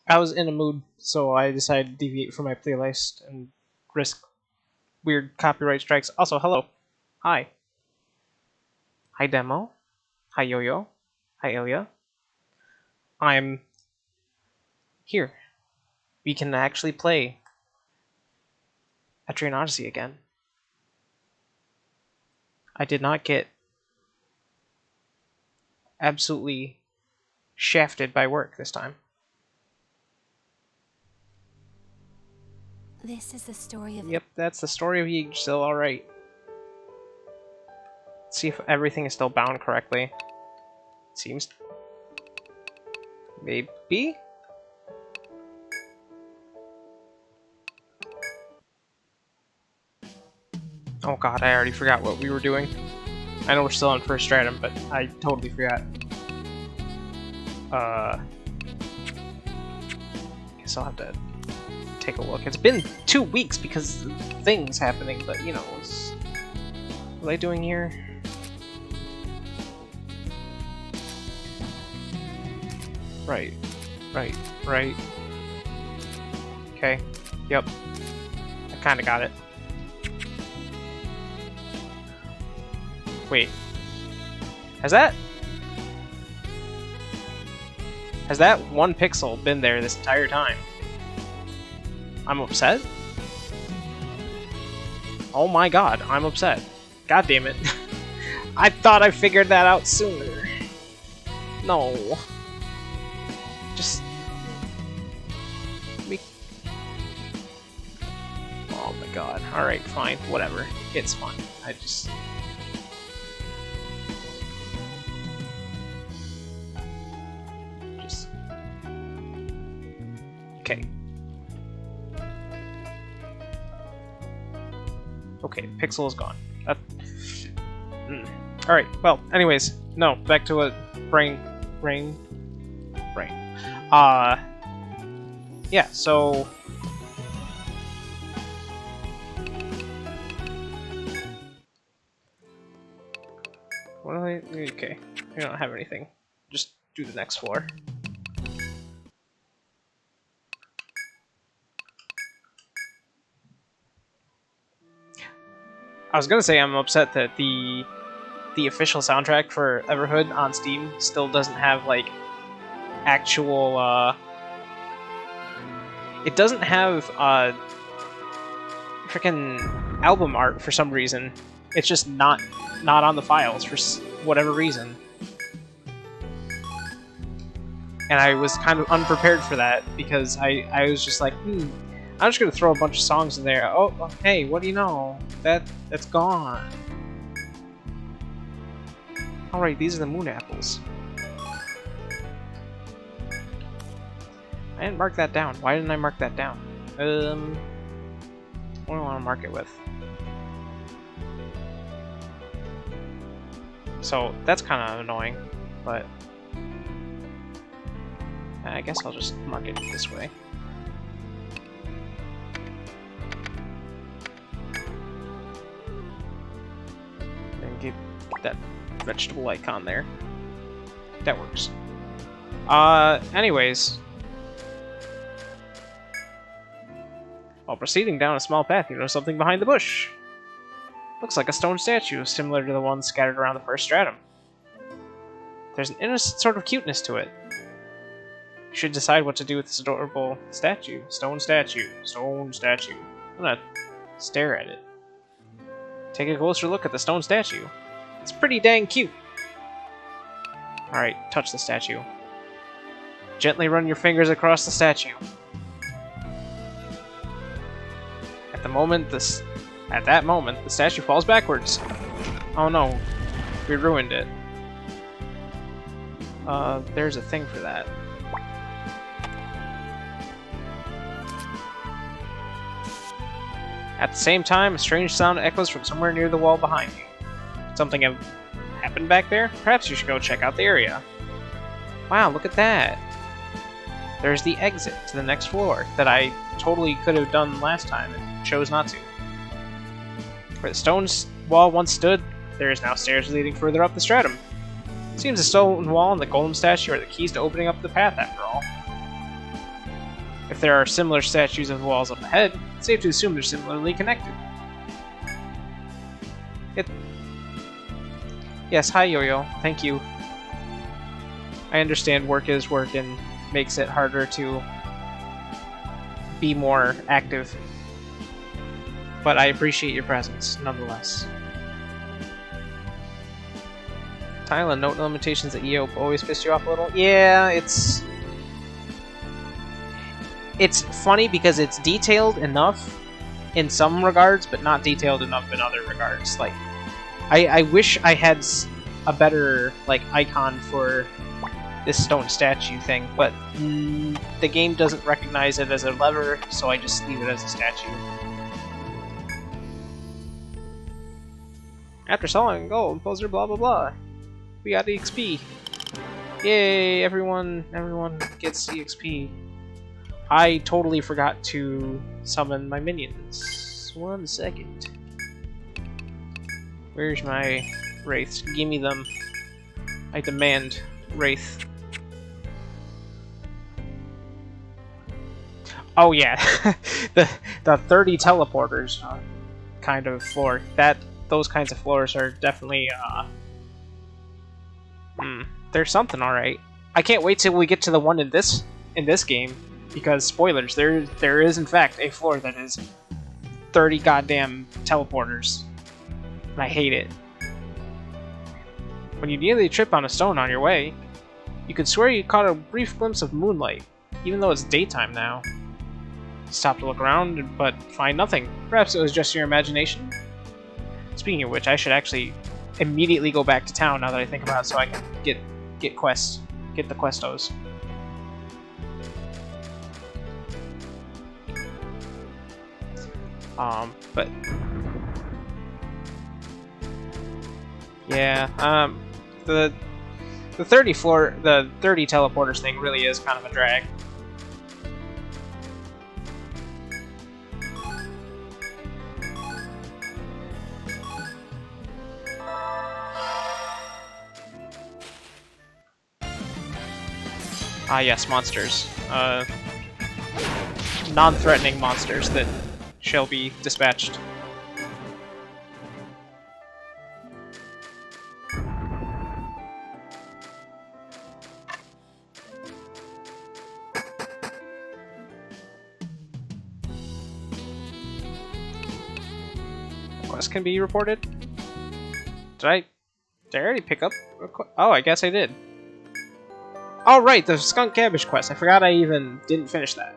I was in a mood, so I decided to deviate from my playlist and risk weird copyright strikes. Also, hello. Hi. Hi, Demo. Hi, Yo-Yo. Hi, Ilya. I'm here. We can actually play Etrian Odyssey again. I did not get absolutely shafted by work this time. This is the story of... Yep, that's the story of Yeeg, still alright. Let's see if everything is still bound correctly. Seems... maybe? Oh god, I already forgot what we were doing. I know we're still on first stratum, but I totally forgot. Guess I'll have to take a look. It's been 2 weeks because of things happening, but you know, what am I doing here? Right. Okay. Yep. I kinda got it. Wait. Has that one pixel been there this entire time? I'm upset? Oh my god, I'm upset. God damn it. I thought I figured that out sooner. No. Just... oh my god. Alright, fine. Whatever. It's fine. I just... okay. Okay, pixel is gone. Alright, well, anyways, no, back to what brain. Yeah, so... what do I... okay, we don't have anything. Just do the next floor. I was gonna say I'm upset that the official soundtrack for Everhood on Steam still doesn't have like actual it doesn't have freaking album art for some reason. It's just not on the files for whatever reason. And I was kind of unprepared for that because I was just like, I'm just gonna throw a bunch of songs in there. Oh, hey, what do you know? That's gone. Alright, these are the moon apples. I didn't mark that down. Why didn't I mark that down? What do I want to mark it with? So, that's kind of annoying, but... I guess I'll just mark it this way. And get that vegetable icon there. That works. Anyways. While proceeding down a small path, you notice something behind the bush. Looks like a stone statue, similar to the ones scattered around the first stratum. There's an innocent sort of cuteness to it. You should decide what to do with this adorable statue. Stone statue. Stone statue. I'm gonna stare at it. Take a closer look at the stone statue. It's pretty dang cute. Alright, touch the statue. Gently run your fingers across the statue. At that moment, the statue falls backwards. Oh no, we ruined it. There's a thing for that. At the same time, a strange sound echoes from somewhere near the wall behind you. Something happened back there? Perhaps you should go check out the area. Wow, look at that! There's the exit to the next floor that I totally could have done last time and chose not to. Where the stone wall once stood, there is now stairs leading further up the stratum. Seems the stone wall and the golem statue are the keys to opening up the path after all. If there are similar statues of the walls up ahead, it's safe to assume they're similarly connected. Yes, hi Yo-Yo, thank you. I understand work is work and makes it harder to be more active. But I appreciate your presence, nonetheless. Thailand, note limitations at EO always piss you off a little? Yeah, it's funny because it's detailed enough in some regards, but not detailed enough in other regards. Like, I wish I had a better, like, icon for this stone statue thing, but the game doesn't recognize it as a lever, so I just leave it as a statue. After selling gold, poser blah blah blah. We got EXP. Yay, everyone gets EXP. I totally forgot to summon my minions. 1 second. Where's my wraiths? Gimme them. I demand wraith. Oh yeah, the 30 teleporters kind of floor. Those kinds of floors are definitely there's something alright. I can't wait till we get to the one in this game, because spoilers, there is in fact a floor that is 30 goddamn teleporters. And I hate it. When you nearly trip on a stone on your way, you could swear you caught a brief glimpse of moonlight, even though it's daytime now. Stop to look around, but find nothing. Perhaps it was just your imagination? Speaking of which, I should actually immediately go back to town now that I think about it, so I can get quests. Get the questos. But yeah, the 30 teleporters thing really is kind of a drag. Ah yes, monsters. Non-threatening monsters that shall be dispatched. Quest can be reported? Did I already pick up a quest? Oh, I guess I did. Oh right, the skunk cabbage quest. I forgot I even didn't finish that.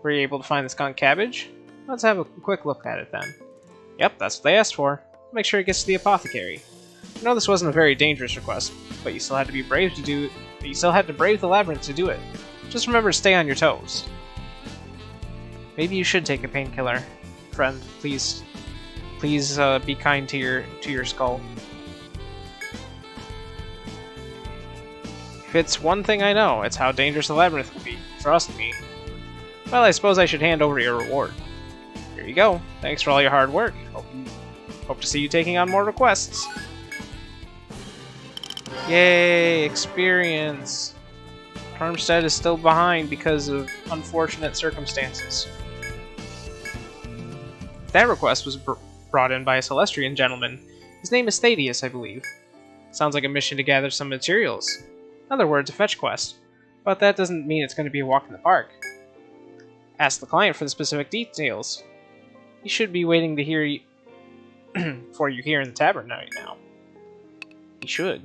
Were you able to find the skunk cabbage? Let's have a quick look at it then. Yep, that's what they asked for. Make sure it gets to the apothecary. I know this wasn't a very dangerous request, but you still had to be brave to do. You still had to brave the labyrinth to do it. Just remember to stay on your toes. Maybe you should take a painkiller, friend. Please be kind to your skull. If it's one thing I know, it's how dangerous the labyrinth will be. Trust me. Well, I suppose I should hand over your reward. Here you go. Thanks for all your hard work. Hope to see you taking on more requests. Yay, experience. Harmstead is still behind because of unfortunate circumstances. That request was brought in by a Celestian gentleman. His name is Thaddeus, I believe. Sounds like a mission to gather some materials. In other words, a fetch quest. But that doesn't mean it's going to be a walk in the park. Ask the client for the specific details. He should be waiting to hear you for you here in the tavern right now. He should.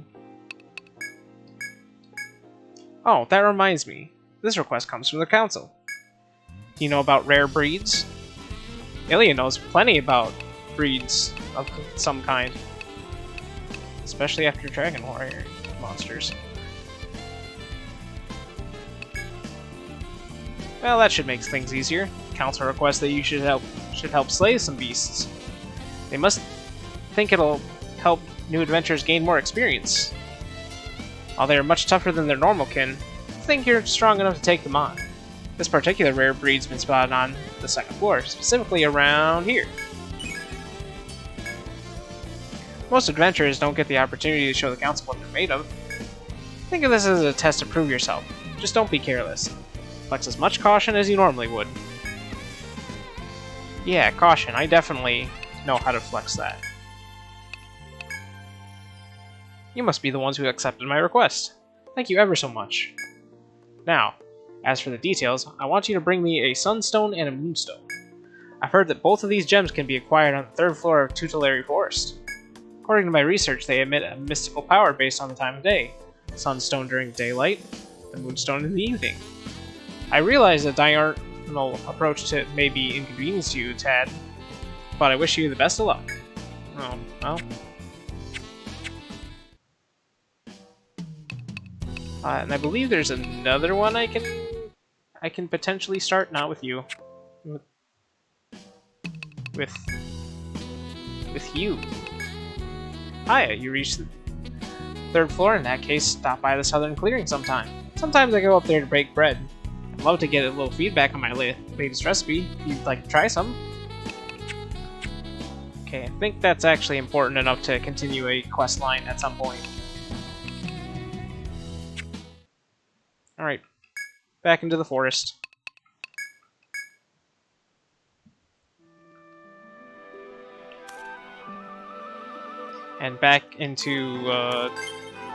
Oh, that reminds me. This request comes from the council. Do you know about rare breeds? Ilya knows plenty about breeds of some kind. Especially after Dragon Warrior monsters. Well, that should make things easier. The council requests that you should help slay some beasts. They must think it'll help new adventurers gain more experience. While they are much tougher than their normal kin, I think you're strong enough to take them on. This particular rare breed's been spotted on the second floor, specifically around here. Most adventurers don't get the opportunity to show the council what they're made of. Think of this as a test to prove yourself. Just don't be careless. Flex as much caution as you normally would. Yeah, caution. I definitely know how to flex that. You must be the ones who accepted my request. Thank you ever so much. Now, as for the details, I want you to bring me a sunstone and a moonstone. I've heard that both of these gems can be acquired on the 3rd floor of Tutelary Forest. According to my research, they emit a mystical power based on the time of day. Sunstone during daylight, the moonstone in the evening. I realize the diurnal approach to it may be inconvenience to you, Tad, but I wish you the best of luck. Oh, well. And I believe there's another one I can potentially start, not with you. With you. Hiya, you reached the 3rd floor. In that case, stop by the southern clearing sometime. Sometimes I go up there to break bread. I'd love to get a little feedback on my latest recipe, if you'd like to try some. Okay, I think that's actually important enough to continue a quest line at some point. Alright, back into the forest. And back into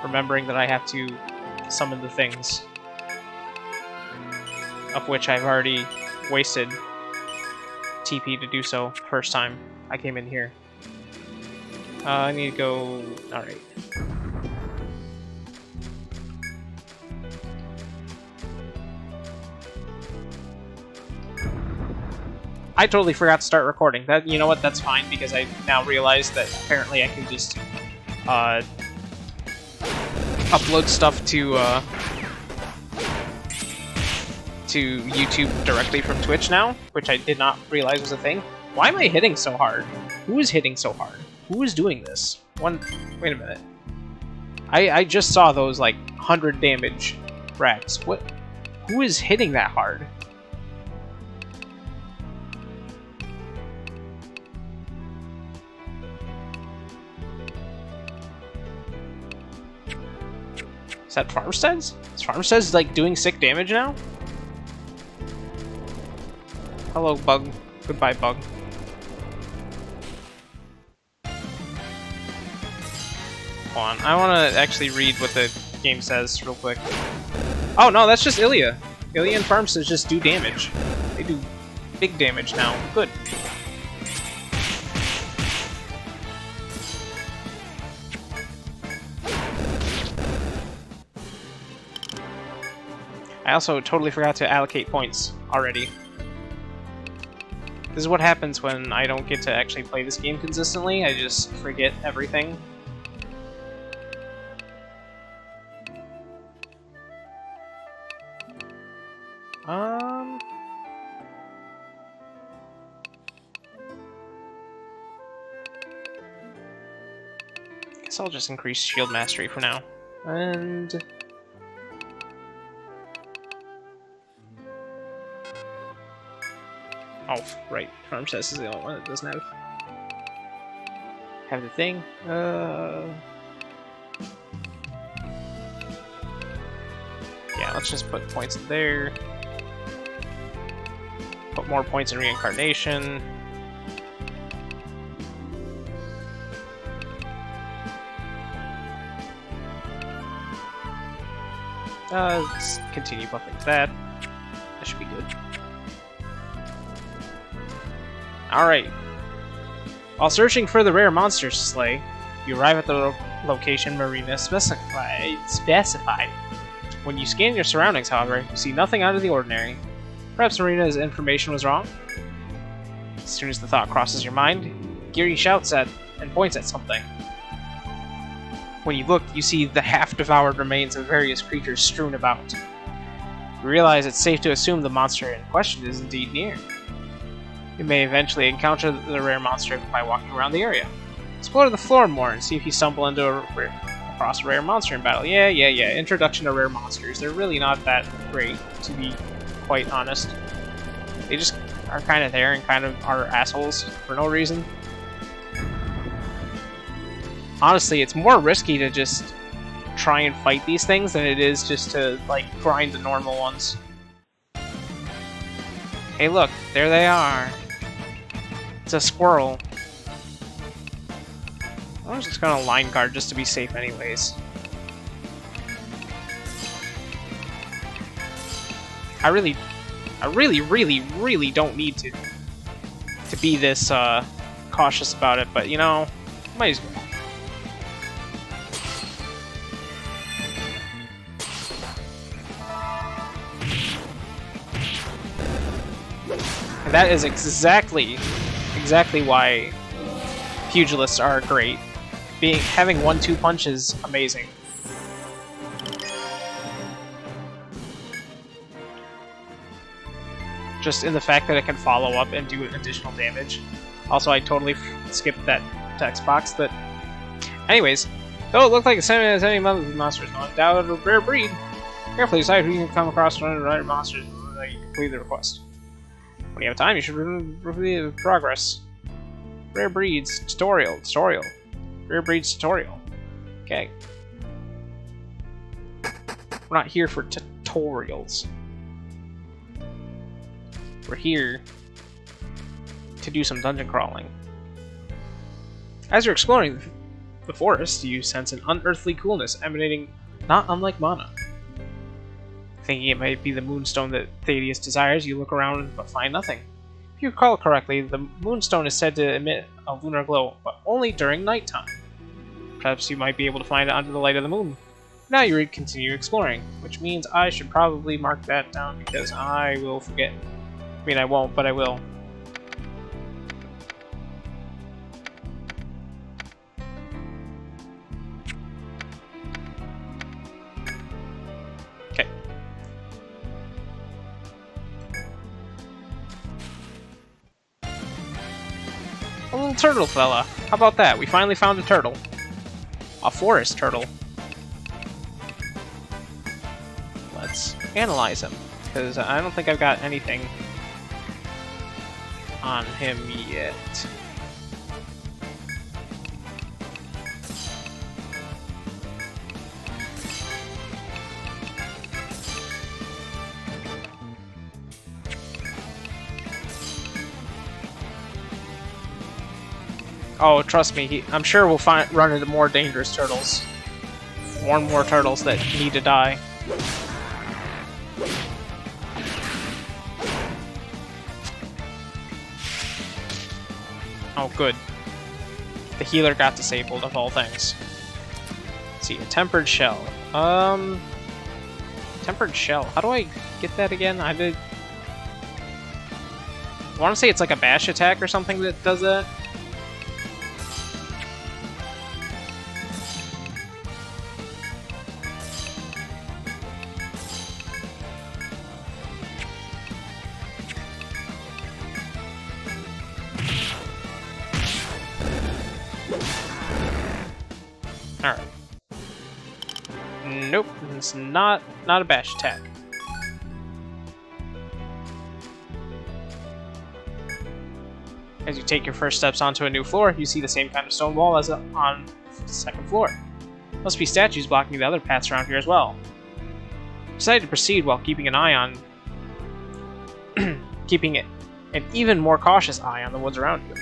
remembering that I have to summon the things. Of which I've already wasted TP to do so first time I came in here. I need to go... Alright. I totally forgot to start recording. That, you know what? That's fine, because I now realize that apparently I can just upload stuff to YouTube directly from Twitch now, which I did not realize was a thing. Why am I hitting so hard? Who is hitting so hard? Who is doing this? Wait a minute. I just saw those like 100 damage racks. What? Who is hitting that hard? Is that Farmstead's? Is Farmstead's like doing sick damage now? Hello, Bug. Goodbye, Bug. Hold on, I want to actually read what the game says real quick. Oh no, that's just Ilya. Ilya and Farmstead just do damage. They do big damage now. Good. I also totally forgot to allocate points already. This is what happens when I don't get to actually play this game consistently. I just forget everything. Guess I'll just increase shield mastery for now. And... oh, right. Farmstead is the only one that doesn't have the thing. Yeah, let's just put points in there. Put more points in reincarnation. Let's continue buffing that. That should be good. Alright. While searching for the rare monsters to slay, you arrive at the location Marina specified. When you scan your surroundings, however, you see nothing out of the ordinary. Perhaps Marina's information was wrong? As soon as the thought crosses your mind, Geary shouts at and points at something. When you look, you see the half-devoured remains of various creatures strewn about. You realize it's safe to assume the monster in question is indeed near. You may eventually encounter the rare monster by walking around the area. Explore the floor more and see if you stumble across a rare monster in battle. Yeah. Introduction to rare monsters. They're really not that great, to be quite honest. They just are kind of there and kind of are assholes for no reason. Honestly, it's more risky to just try and fight these things than it is just to, like, grind the normal ones. Hey look, there they are. It's a squirrel. I'm just gonna line guard just to be safe anyways. I really, really don't need to be this cautious about it, but you know, might as well. And that is exactly why pugilists are great. Having 1-2 punch is amazing. Just in the fact that it can follow up and do additional damage. Also, I totally skipped that text box, but... Anyways, though it looked like a monsters, no doubt a rare breed. Carefully decide who you can come across one of the right monsters that you complete the request. When you have time, you should review the progress. Rare breeds tutorial. Rare breeds tutorial. Okay. We're not here for tutorials. We're here to do some dungeon crawling. As you're exploring the forest, you sense an unearthly coolness emanating not unlike mana. Thinking it might be the moonstone that Thaddeus desires, you look around but find nothing. If you recall correctly, the moonstone is said to emit a lunar glow, but only during nighttime. Perhaps you might be able to find it under the light of the moon. Now you continue exploring, which means I should probably mark that down because I will forget. I mean, I won't, but I will. Okay. A little turtle fella. How about that? We finally found a turtle. A forest turtle. Let's analyze him, because I don't think I've got anything on him yet. Oh, trust me, I'm sure we'll run into more dangerous turtles. Warn more turtles that need to die. Oh, good. The healer got disabled, of all things. Let's see, a tempered shell. Tempered shell. How do I get that again? I want to say it's like a bash attack or something that does that. Alright. Nope, it's not a bash attack. As you take your first steps onto a new floor, you see the same kind of stone wall as on the second floor. Must be statues blocking the other paths around here as well. Decided to proceed while keeping an eye on... keeping an even more cautious eye on the woods around you.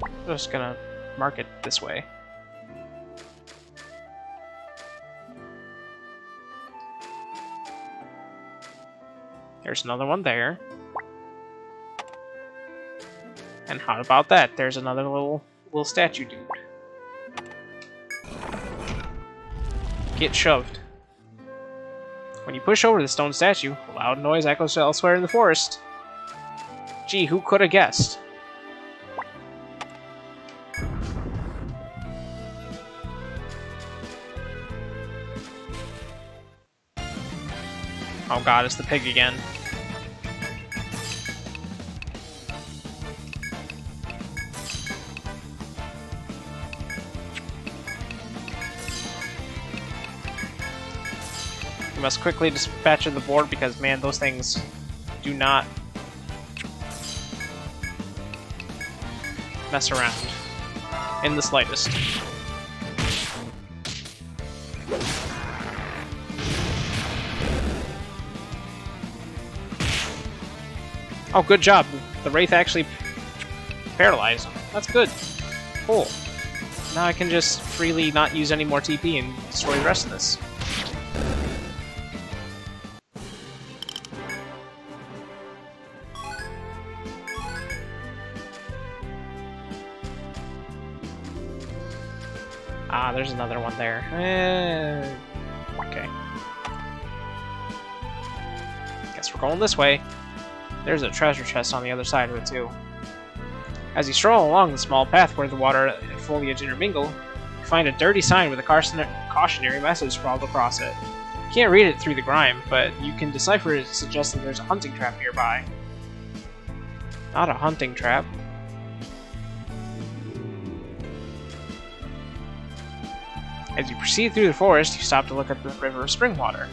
I'm just gonna mark it this way. There's another one there. And how about that? There's another little statue dude. Get shoved. When you push over the stone statue, a loud noise echoes elsewhere in the forest. Gee, who could have guessed? Oh god, it's the pig again. We must quickly dispatch of the board because, man, those things do not mess around in the slightest. Oh, good job. The Wraith actually paralyzed him. That's good. Cool. Now I can just freely not use any more TP and destroy the rest of this. Ah, there's another one there. Okay. Guess we're going this way. There's a treasure chest on the other side of it, too. As you stroll along the small path where the water and foliage intermingle, you find a dirty sign with a cautionary message scrawled across it. You can't read it through the grime, but you can decipher it suggesting there's a hunting trap nearby. Not a hunting trap. As you proceed through the forest, you stop to look at the river of spring water.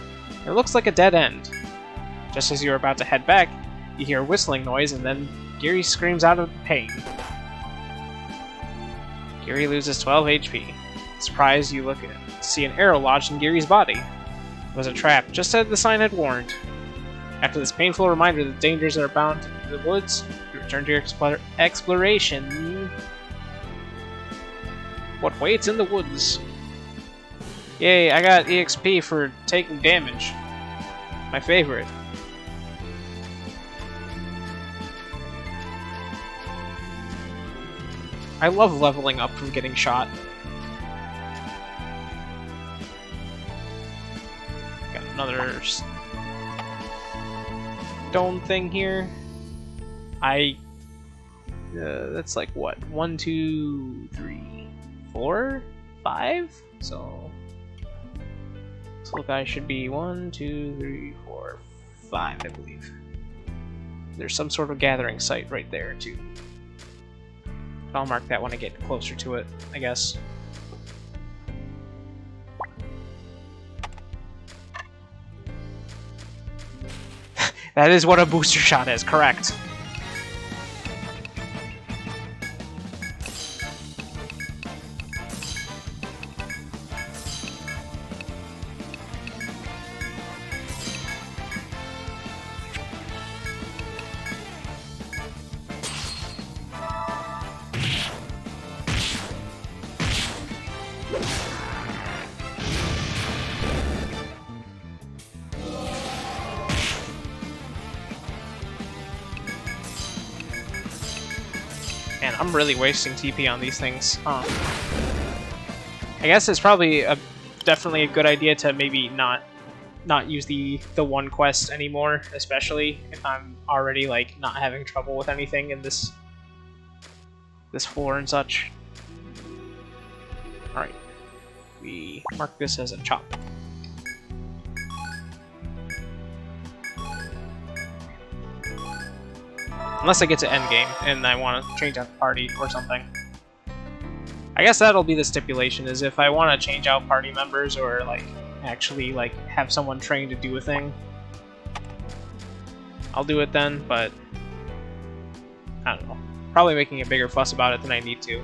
It looks like a dead end. Just as you are about to head back, you hear a whistling noise, and then Gary screams out of pain. Gary loses 12 HP. Surprised, you look and see an arrow lodged in Gary's body. It was a trap, just as the sign had warned. After this painful reminder of the dangers that are bound in the woods, you return to your exploration. What waits in the woods? Yay, I got EXP for taking damage. My favorite. I love leveling up from getting shot. Got another stone thing here. That's like what? 1, 2, 3, 4, 5? So this little guy should be 1, 2, 3, 4, 5, I believe. There's some sort of gathering site right there too. I'll mark that when I get closer to it, I guess. That is what a booster shot is, correct. Man, I'm really wasting TP on these things. I guess it's probably definitely a good idea to maybe not use the one quest anymore, especially if I'm already like not having trouble with anything in this floor and such. All right, we mark this as a chop. Unless I get to endgame and I want to change out the party or something. I guess that'll be the stipulation, is if I want to change out party members or like actually like have someone trained to do a thing, I'll do it then, but I don't know. Probably making a bigger fuss about it than I need to.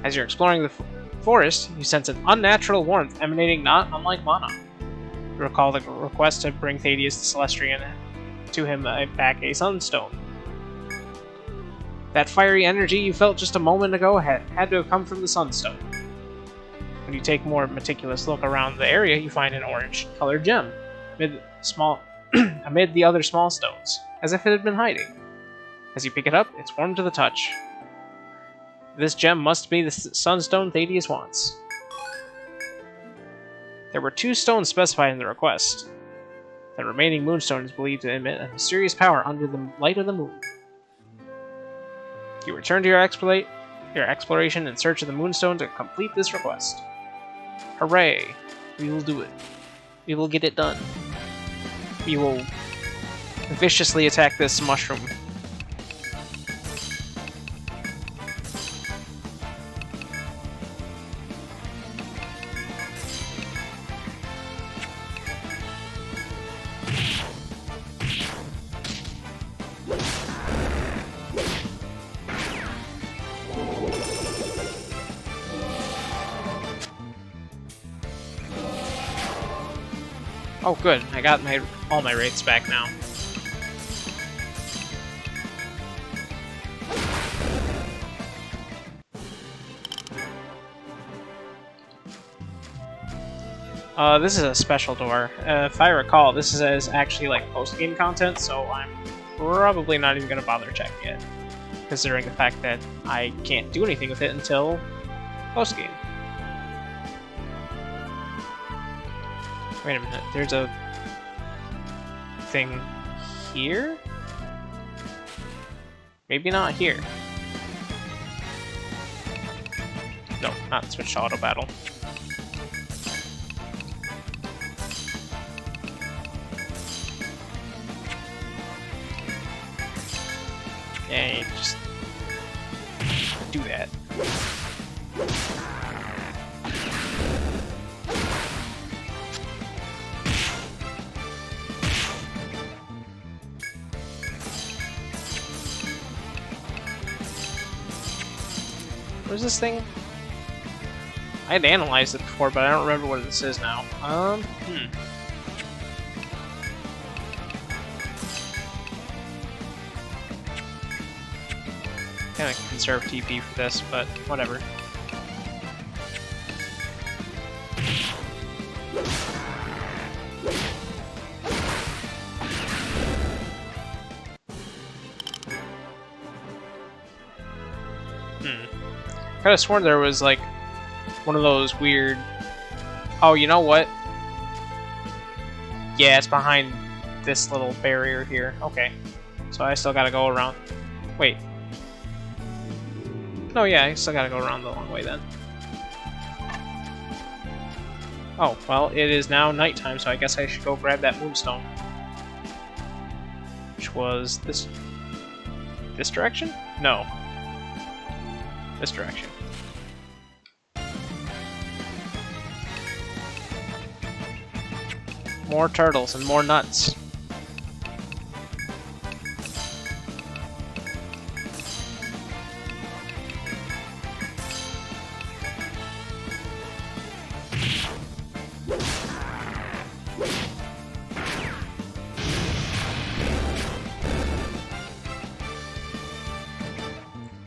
As you're exploring the forest, you sense an unnatural warmth emanating not unlike mana. You recall the request to bring Thaddeus the Celestian to him back a sunstone. That fiery energy you felt just a moment ago had to have come from the sunstone. When you take a more meticulous look around the area, you find an orange-colored gem amid the other small stones, as if it had been hiding. As you pick it up, it's warm to the touch. This gem must be the sunstone Thaddeus wants. There were 2 stones specified in the request. The remaining moonstone is believed to emit a mysterious power under the light of the moon. You return to your exploration in search of the moonstone to complete this request. Hooray! We will do it. We will get it done. We will viciously attack this mushroom. Oh, good. I got all my rates back now. This is a special door. If I recall, this is actually like post-game content, so I'm probably not even gonna bother checking it, considering the fact that I can't do anything with it until post-game. Wait a minute, there's a thing here? Maybe not here. No, not switch to auto battle. Yeah, just do that. Where's this thing? I had analyzed it before, but I don't remember what this is now. Kinda conserve TP for this, but whatever. Could have sworn there was like one of those weird. Oh, you know what? Yeah, it's behind this little barrier here. Okay, so I still gotta go around. Wait. No, yeah, I still gotta go around the long way then. Oh, well, it is now nighttime, so I guess I should go grab that moonstone. Which was this direction? No. This direction. More turtles and more nuts.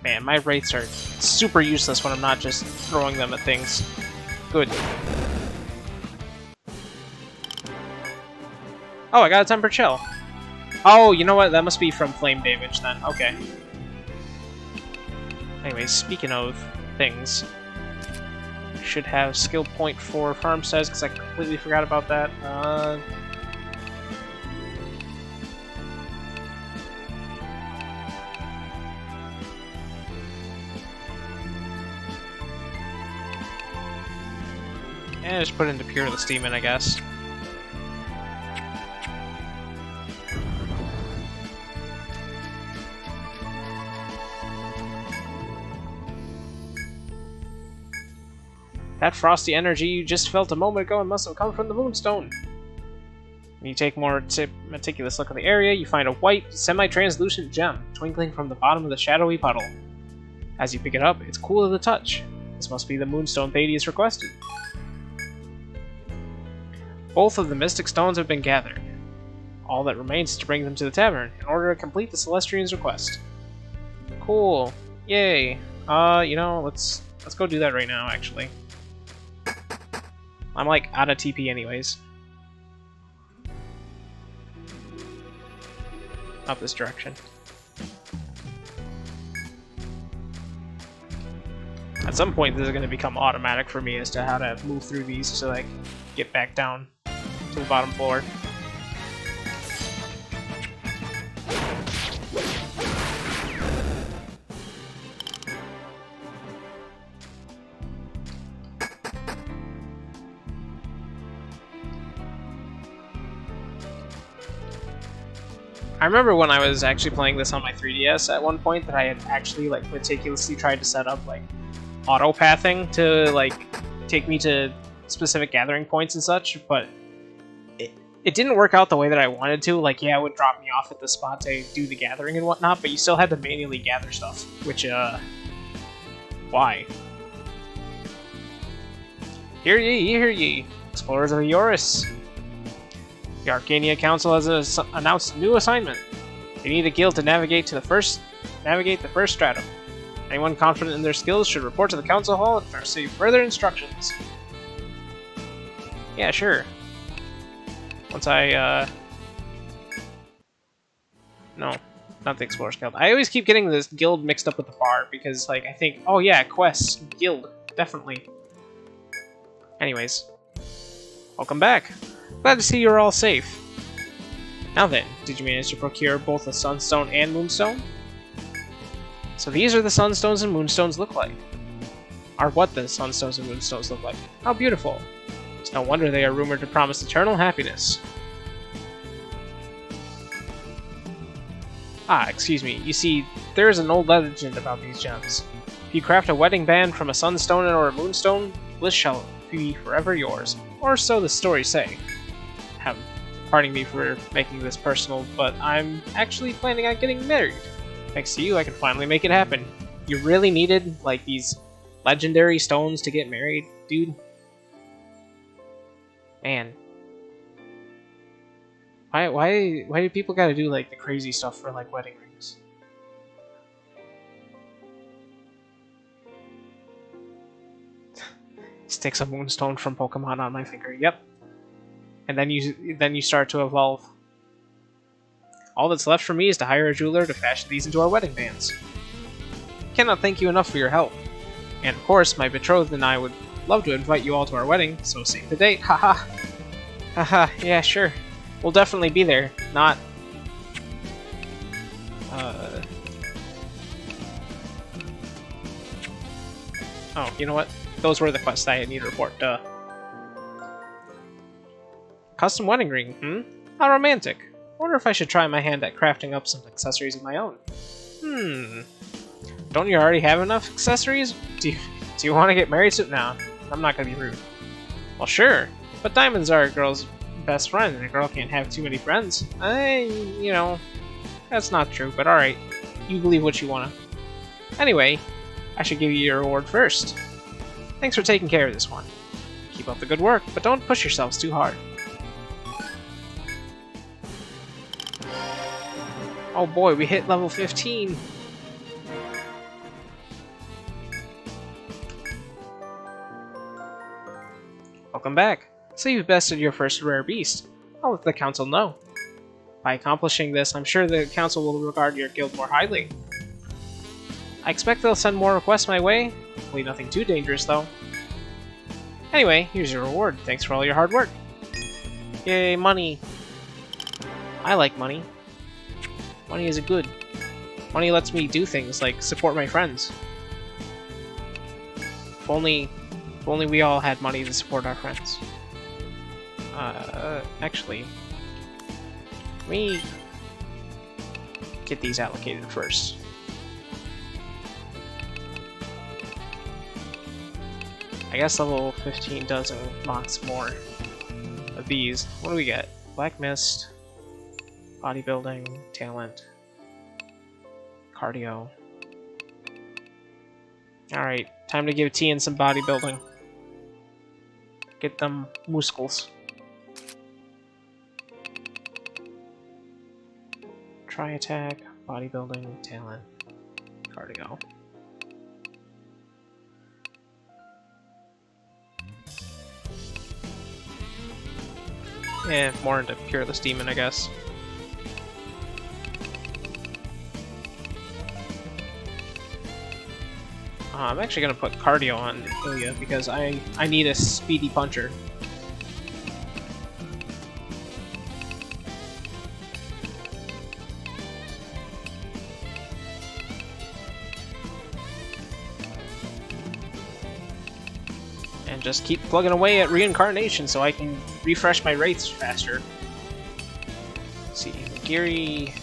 Man, my rates are super useless when I'm not just throwing them at things. Good. Oh, I got a temper chill. Oh, you know what? That must be from flame damage then. Okay. Anyways, speaking of things, should have skill point for farmsteads because I completely forgot about that. And just put it into Pure the Demon, I guess. That frosty energy you just felt a moment ago must have come from the moonstone. When you take a more meticulous look at the area, you find a white, semi-translucent gem twinkling from the bottom of the shadowy puddle. As you pick it up, it's cool to the touch. This must be the moonstone Thaddeus requested. Both of the mystic stones have been gathered. All that remains is to bring them to the tavern in order to complete the Celestian's request. Cool. Yay. You know, let's go do that right now, actually. I'm like out of TP anyways. Up this direction. At some point this is going to become automatic for me as to how to move through these to like get back down to the bottom floor. I remember when I was actually playing this on my 3DS at one point that I had actually like meticulously tried to set up like auto pathing to like take me to specific gathering points and such, but it didn't work out the way that I wanted to. Like, yeah, it would drop me off at the spot to do the gathering and whatnot, but you still had to manually gather stuff, which why? Hear ye, explorers of Eoris. The Arcania Council has announced a new assignment. They need a guild to navigate the first stratum. Anyone confident in their skills should report to the council hall and receive further instructions. Yeah, sure. Once I, no, not the Explorers Guild. I always keep getting this guild mixed up with the bar because, like, I think, oh yeah, quests, guild, definitely. Anyways, welcome back. Glad to see you're all safe. Now then, did you manage to procure both a Sunstone and Moonstone? So these are the Sunstones and Moonstones look like. Are what the Sunstones and Moonstones look like. How beautiful. It's no wonder they are rumored to promise eternal happiness. Ah, excuse me. You see, there is an old legend about these gems. If you craft a wedding band from a Sunstone or a Moonstone, bliss shall be forever yours. Or so the stories say. Pardon me for making this personal, but I'm actually planning on getting married. Thanks to you, I can finally make it happen. You really needed, like, these legendary stones to get married, dude? Man. Why do people gotta do, like, the crazy stuff for, like, wedding rings? Sticks a Moonstone from Pokemon on my finger, yep. And then you start to evolve. All that's left for me is to hire a jeweler to fashion these into our wedding bands. Cannot thank you enough for your help. And of course, my betrothed and I would love to invite you all to our wedding, so save the date, haha. Haha, yeah, sure. We'll definitely be there, not... Oh, you know what? Those were the quests I need to report, duh. Custom wedding ring, How romantic. Wonder if I should try my hand at crafting up some accessories of my own. Don't you already have enough accessories? Do you want to get married soon? Nah, I'm not gonna be rude. Well, sure, but diamonds are a girl's best friend, and a girl can't have too many friends. You know, that's not true, but alright. You believe what you wanna. Anyway, I should give you your reward first. Thanks for taking care of this one. Keep up the good work, but don't push yourselves too hard. Oh boy, we hit level 15. Welcome back. So you've bested your first rare beast. I'll let the council know. By accomplishing this, I'm sure the council will regard your guild more highly. I expect they'll send more requests my way. Hopefully nothing too dangerous, though. Anyway, here's your reward. Thanks for all your hard work. Yay, money. I like money. Money is good. Money lets me do things like support my friends. If only we all had money to support our friends. Actually, let me get these allocated first. I guess level 15 does lots more of these. What do we get? Black Mist, bodybuilding, talent, cardio. Alright, time to give Tian some bodybuilding. Get them muscles. Try attack, bodybuilding, talent, cardio. Eh, more into Peerless Demon, I guess. I'm actually gonna put cardio on Ilya because I need a speedy puncher. And just keep plugging away at reincarnation so I can refresh my wraiths faster. Let's see, Giri.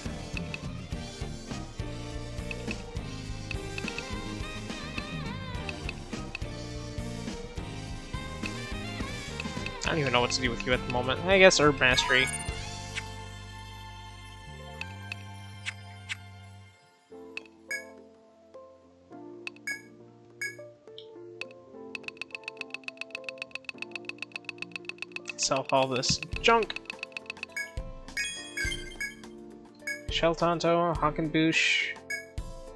I don't even know what to do with you at the moment. I guess Herb Mastery. Sell all this junk. Shell Tonto, Honkenboosh,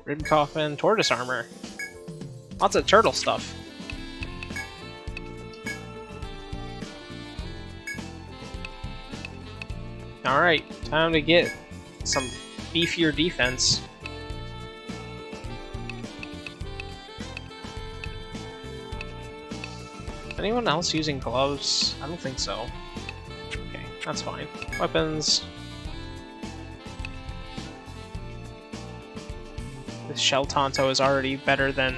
Rib Coffin, Tortoise Armor. Lots of turtle stuff. Alright, time to get some beefier defense. Anyone else using gloves? I don't think so. Okay, that's fine. Weapons. This Shell Tonto is already better than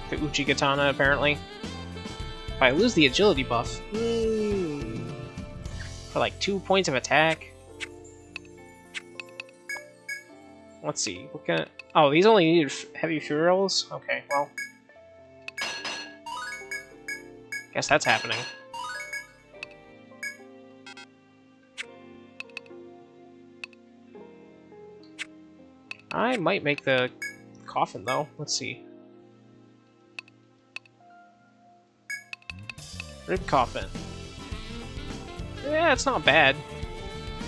the Uchigatana, apparently. If I lose the agility buff, for like 2 points of attack. Let's see. What can? Oh, these only needed heavy fuels. Okay, well, guess that's happening. I might make the coffin though. Let's see. Rib coffin. Yeah, it's not bad.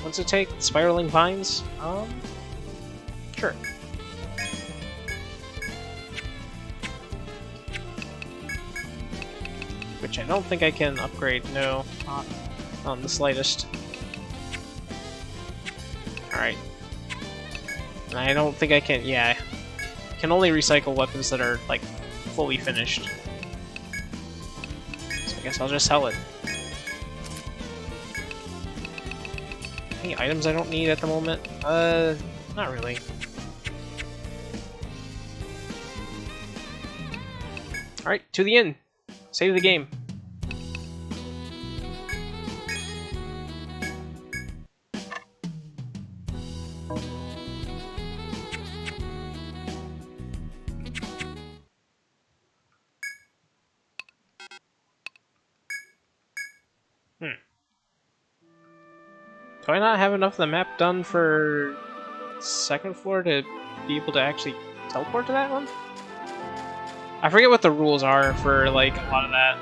What's it take? Spiraling vines? Sure. Which I don't think I can upgrade. No, not on the slightest. Alright. And I don't think I can, yeah. I can only recycle weapons that are, like, fully finished. So I guess I'll just sell it. Any items I don't need at the moment? Not really. Alright, to the inn. Save the game. Do I not have enough of the map done for second floor to be able to actually teleport to that one? I forget what the rules are for, like, a lot of that.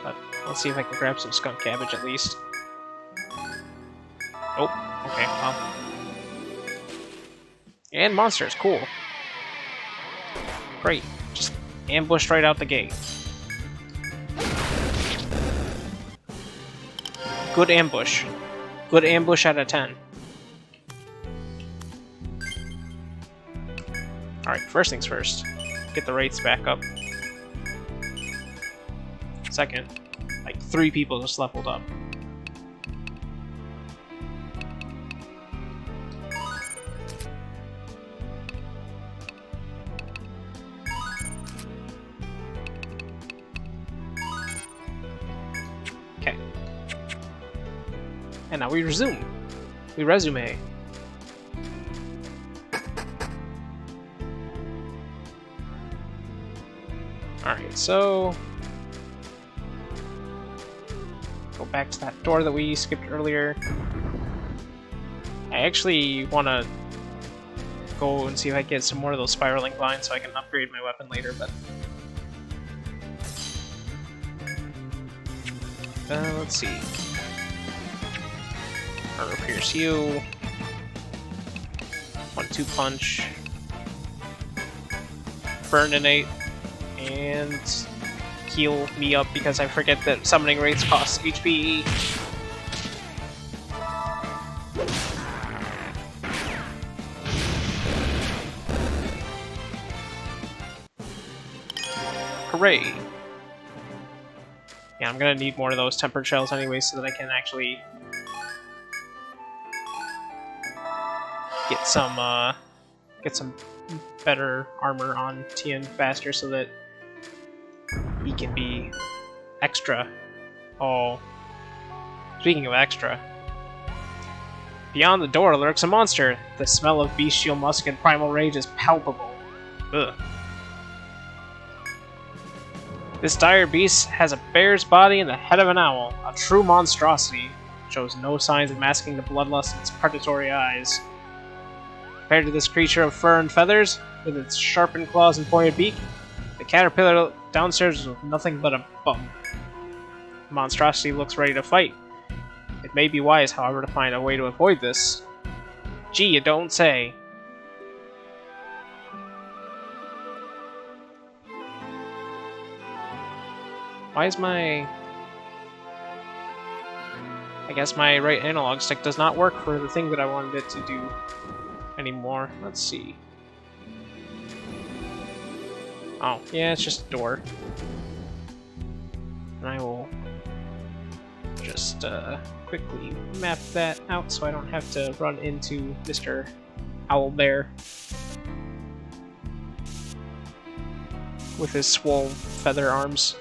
But let's see if I can grab some skunk cabbage at least. Oh, okay, well. And monsters, cool. Great, just ambushed right out the gate. Good ambush. Good ambush out of 10. Alright, first things first. Get the rates back up. Second, like 3 people just leveled up. Okay. And now we resume. We resume. Alright, so go back to that door that we skipped earlier. I actually want to go and see if I can get some more of those spiraling vines so I can upgrade my weapon later, but let's see. Armor pierce you. 1-2 punch. Burninate. And heal me up because I forget that summoning rates cost HP. Hooray! Yeah, I'm gonna need more of those tempered shells anyway so that I can actually get some better armor on Tien faster so that he can be extra. Oh. Speaking of extra. Beyond the door lurks a monster. The smell of bestial musk and primal rage is palpable. Ugh. This dire beast has a bear's body and the head of an owl. A true monstrosity. Shows no signs of masking the bloodlust in its predatory eyes. Compared to this creature of fur and feathers, with its sharpened claws and pointed beak, the caterpillar downstairs was nothing but a bum. The monstrosity looks ready to fight. It may be wise, however, to find a way to avoid this. Gee, you don't say. Why is my... I guess my right analog stick does not work for the thing that I wanted it to do anymore. Let's see. Oh, yeah, it's just a door. And I will just quickly map that out so I don't have to run into Mr. Owlbear with his swole feather arms.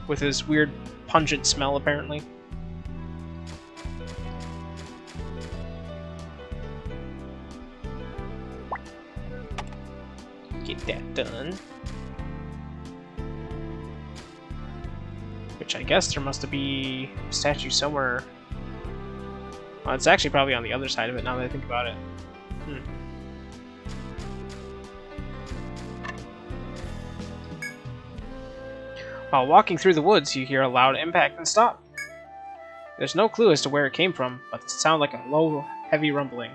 With his weird pungent smell, apparently. Get that done. Which I guess there must be a statue somewhere. Well, it's actually probably on the other side of it now that I think about it. While walking through the woods, you hear a loud impact and stop. There's no clue as to where it came from, but it sounds like a low, heavy rumbling.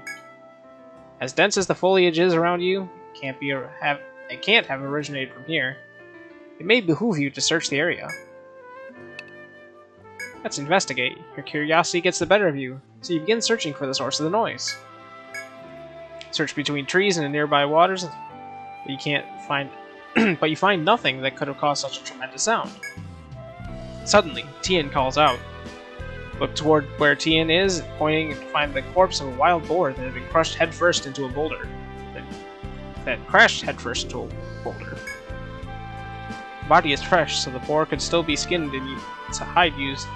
As dense as the foliage is around you, it can't have originated from here. It may behoove you to search the area. Let's investigate. Your curiosity gets the better of you, so you begin searching for the source of the noise. Search between trees and in nearby waters, but you can't find... but you find nothing that could have caused such a tremendous sound. Suddenly, Tien calls out. Look toward where Tien is, pointing to find the corpse of a wild boar that had been crushed headfirst into a boulder. That crashed headfirst into a boulder. The body is fresh, so the boar could still be skinned and its hide used.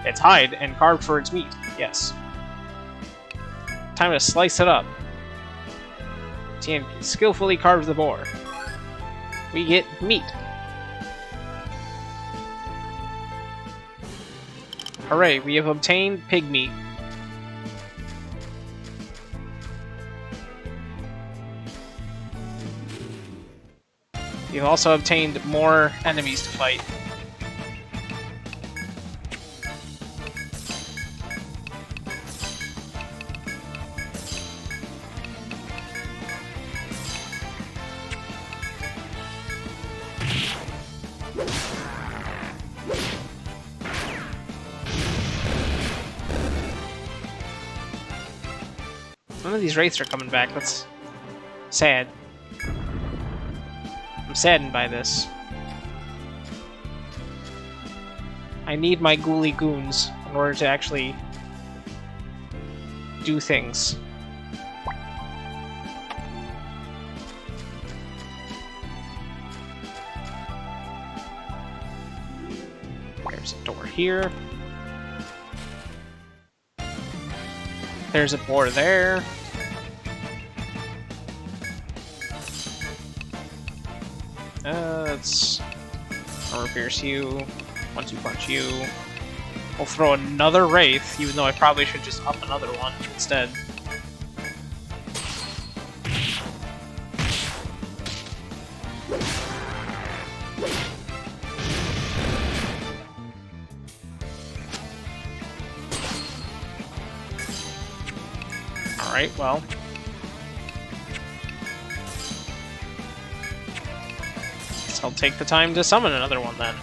Its hide and carved for its meat. Yes. Time to slice it up. Tien skillfully carves the boar. We get meat. Hooray, we have obtained pig meat. You've also obtained more enemies to fight. None of these wraiths are coming back. That's sad. I'm saddened by this. I need my ghouly goons in order to actually do things. There's a door here. There's a boar there. Let's armor pierce you. 1-2 punch you. We'll throw another wraith, even though I probably should just up another one instead. Alright, well. Guess I'll take the time to summon another one then.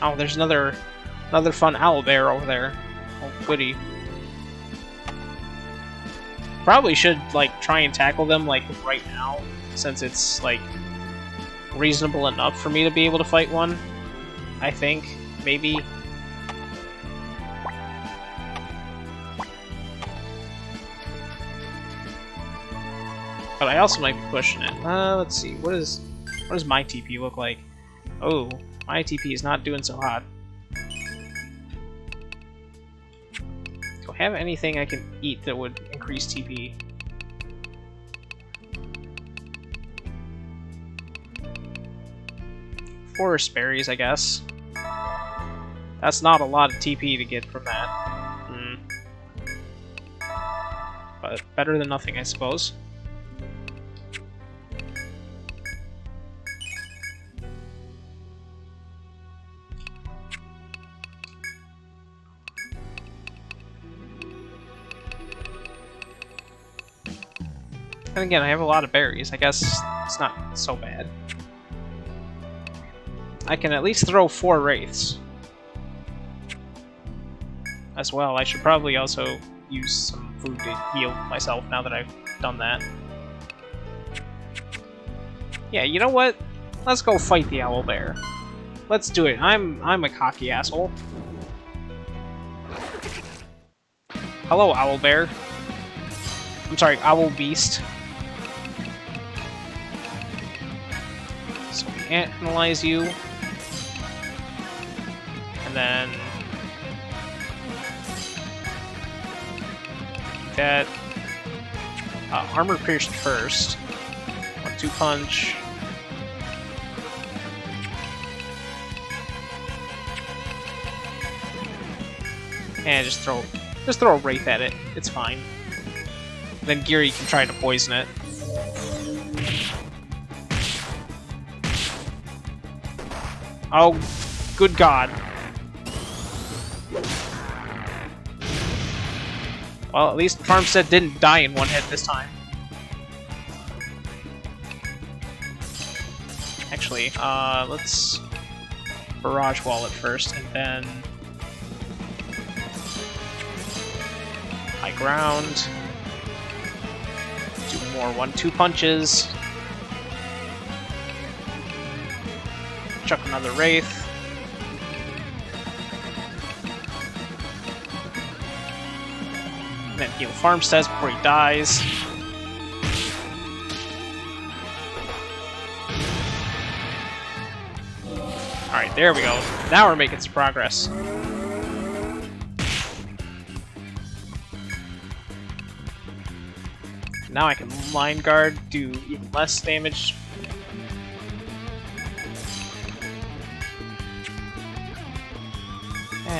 Oh, there's another fun owlbear over there. Oh, witty. Probably should, like, try and tackle them, like, right now, since it's, like, reasonable enough for me to be able to fight one. I think. Maybe. But I also might be pushing it. Let's see. What does my TP look like? Oh, my TP is not doing so hot. Do I have anything I can eat that would increase TP? Forest berries, I guess. That's not a lot of TP to get from that. But better than nothing, I suppose. And again, I have a lot of berries. I guess it's not so bad. I can at least throw 4 wraiths. As well, I should probably also use some food to heal myself now that I've done that. Yeah, you know what? Let's go fight the owlbear. Let's do it. I'm a cocky asshole. Hello, owlbear. I'm sorry, owl beast. So we analyze you. And then that armor pierced first. 1-2 punch. And just throw a wraith at it. It's fine. Then Geary can try to poison it. Oh, good God. Well, at least Farmstead didn't die in one hit this time. Actually, let's Barrage Wall it first, and then High Ground. Do more 1-2 punches. Chuck another Wraith. Then heal Farmstead before he dies. Alright, there we go. Now we're making some progress. Now I can Line Guard, do even less damage.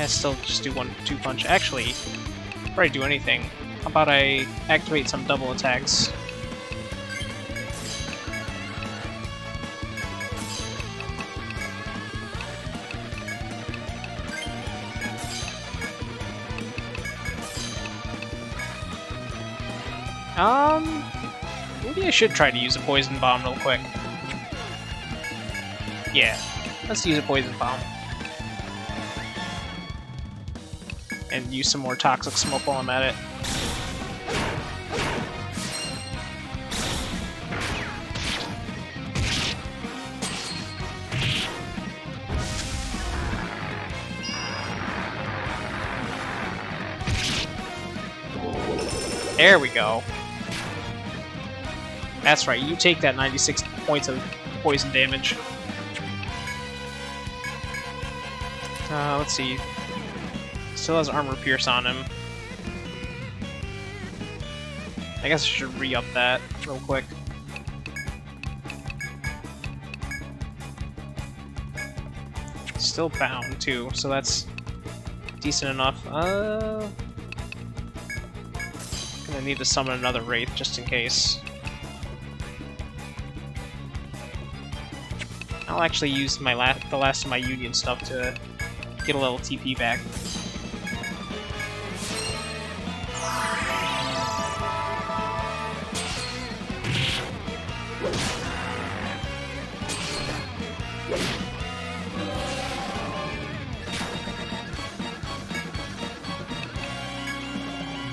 Still just do 1-2 punch. Actually, before I do anything, how about I activate some double attacks? Maybe I should try to use a poison bomb real quick. Yeah, let's use a poison bomb. And use some more toxic smoke while I'm at it. There we go. That's right, you take that 96 points of poison damage. Let's see. Still has armor pierce on him. I guess I should re-up that real quick. Still bound too, so that's decent enough. Gonna need to summon another Wraith just in case. I'll actually use my the last of my Union stuff to get a little TP back.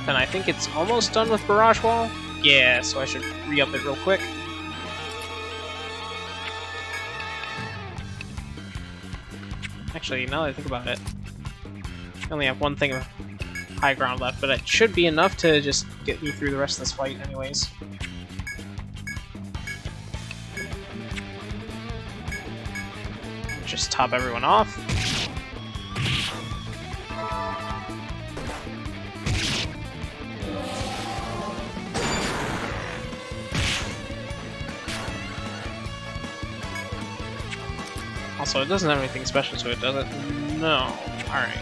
And I think it's almost done with Barrage Wall. Yeah, so I should re-up it real quick. Actually, now that I think about it, I only have one thing of high ground left, but it should be enough to just get me through the rest of this fight anyways. Just top everyone off. Also, it doesn't have anything special to it, does it? no. Alright.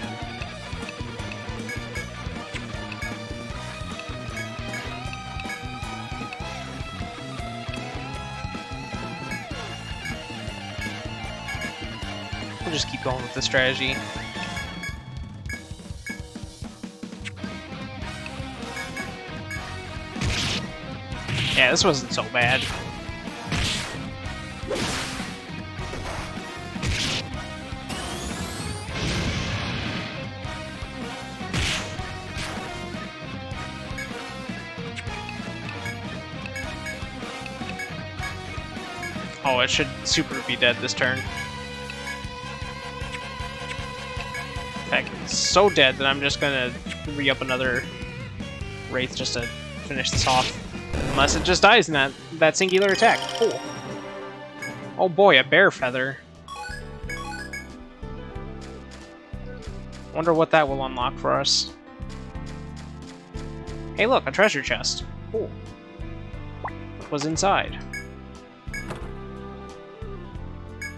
We'll just keep going with the strategy. Yeah, this wasn't so bad. Oh, it should super be dead this turn. In fact, it's so dead that I'm just gonna re-up another Wraith just to finish this off. Unless it just dies in that singular attack. Cool. Oh boy, a bear feather. Wonder what that will unlock for us. Hey look, a treasure chest. Cool. What was inside?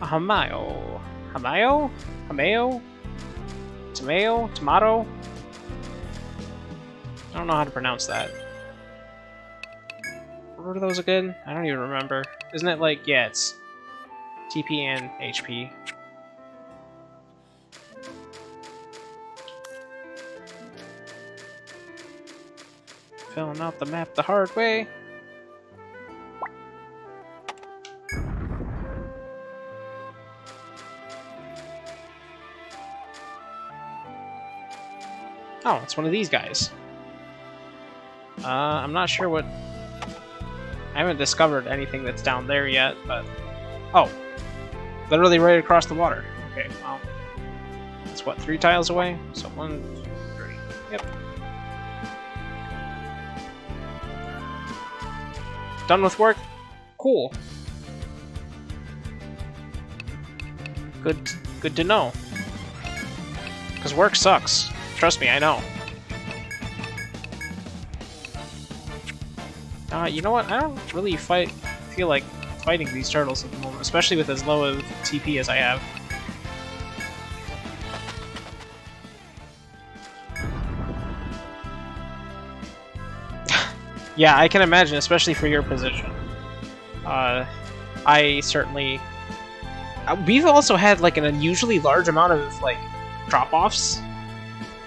A Hamayo. Hamayo? Hamayo? Tomato? Tomato? I don't know how to pronounce that. What are those again? I don't even remember. Isn't it like, yeah, it's TP and HP. Filling out the map the hard way. Oh, it's one of these guys. I'm not sure what... I haven't discovered anything that's down there yet, but... Oh! Literally right across the water. Okay, well... That's what, 3 tiles away? So 1, 2, 3. Yep. Done with work? Cool. Good to know. Because work sucks. Trust me, I know. You know what? I don't really feel like fighting these turtles at the moment, especially with as low of TP as I have. Yeah, I can imagine, especially for your position. I certainly... we've also had like an unusually large amount of like drop-offs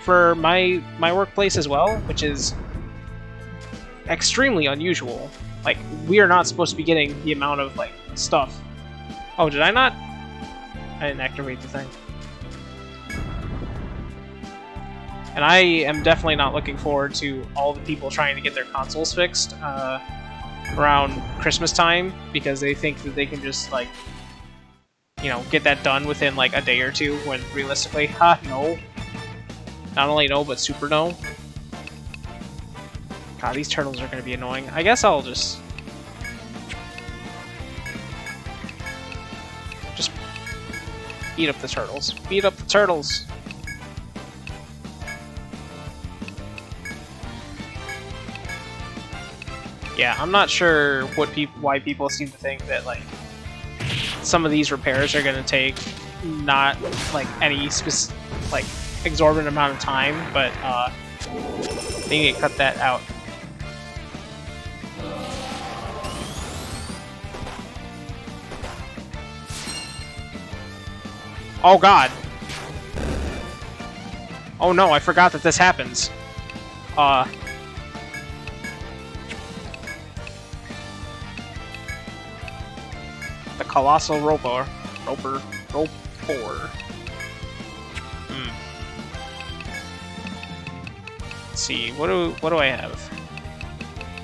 for my workplace as well, which is extremely unusual. Like, we are not supposed to be getting the amount of like stuff. Oh, did I not? I didn't activate the thing. And I am definitely not looking forward to all the people trying to get their consoles fixed around Christmas time, because they think that they can just like, you know, get that done within like a day or two, when realistically, no. Not only no, but super no. God, these turtles are going to be annoying. I guess I'll just beat up the turtles. Beat up the turtles! Yeah, I'm not sure why people seem to think that like some of these repairs are going to take not like any like exorbitant amount of time, but they need to cut that out. Oh god! Oh no, I forgot that this happens. The Colossal Roper. Let's see, what do I have?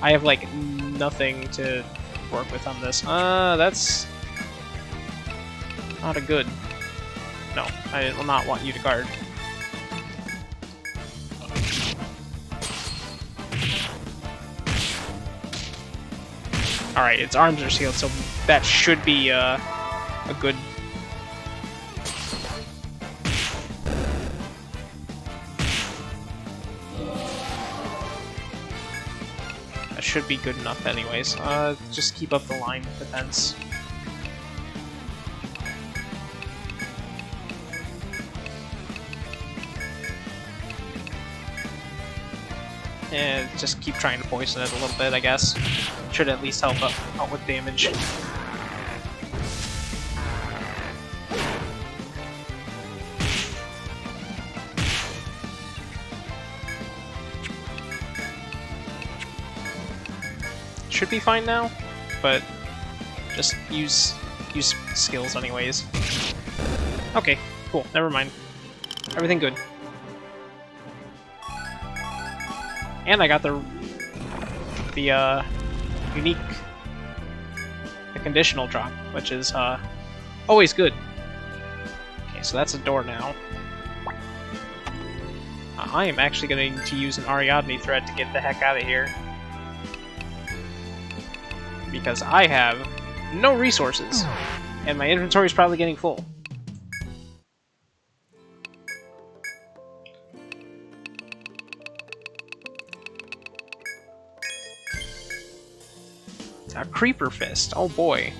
I have like nothing to work with on this. That's not a good. No, I will not want you to guard. Alright, its arms are sealed, so that should be a good... That should be good enough anyways. Just keep up the line of defense. And just keep trying to poison it a little bit, I guess. Should at least help out with damage. Should be fine now, but just use skills anyways. Okay, cool. Never mind. Everything good. And I got the unique, the conditional drop, which is always good. Okay, so that's a door now. I am actually going to use an Ariadne thread to get the heck out of here. Because I have no resources, and my inventory is probably getting full. A creeper fist, oh boy.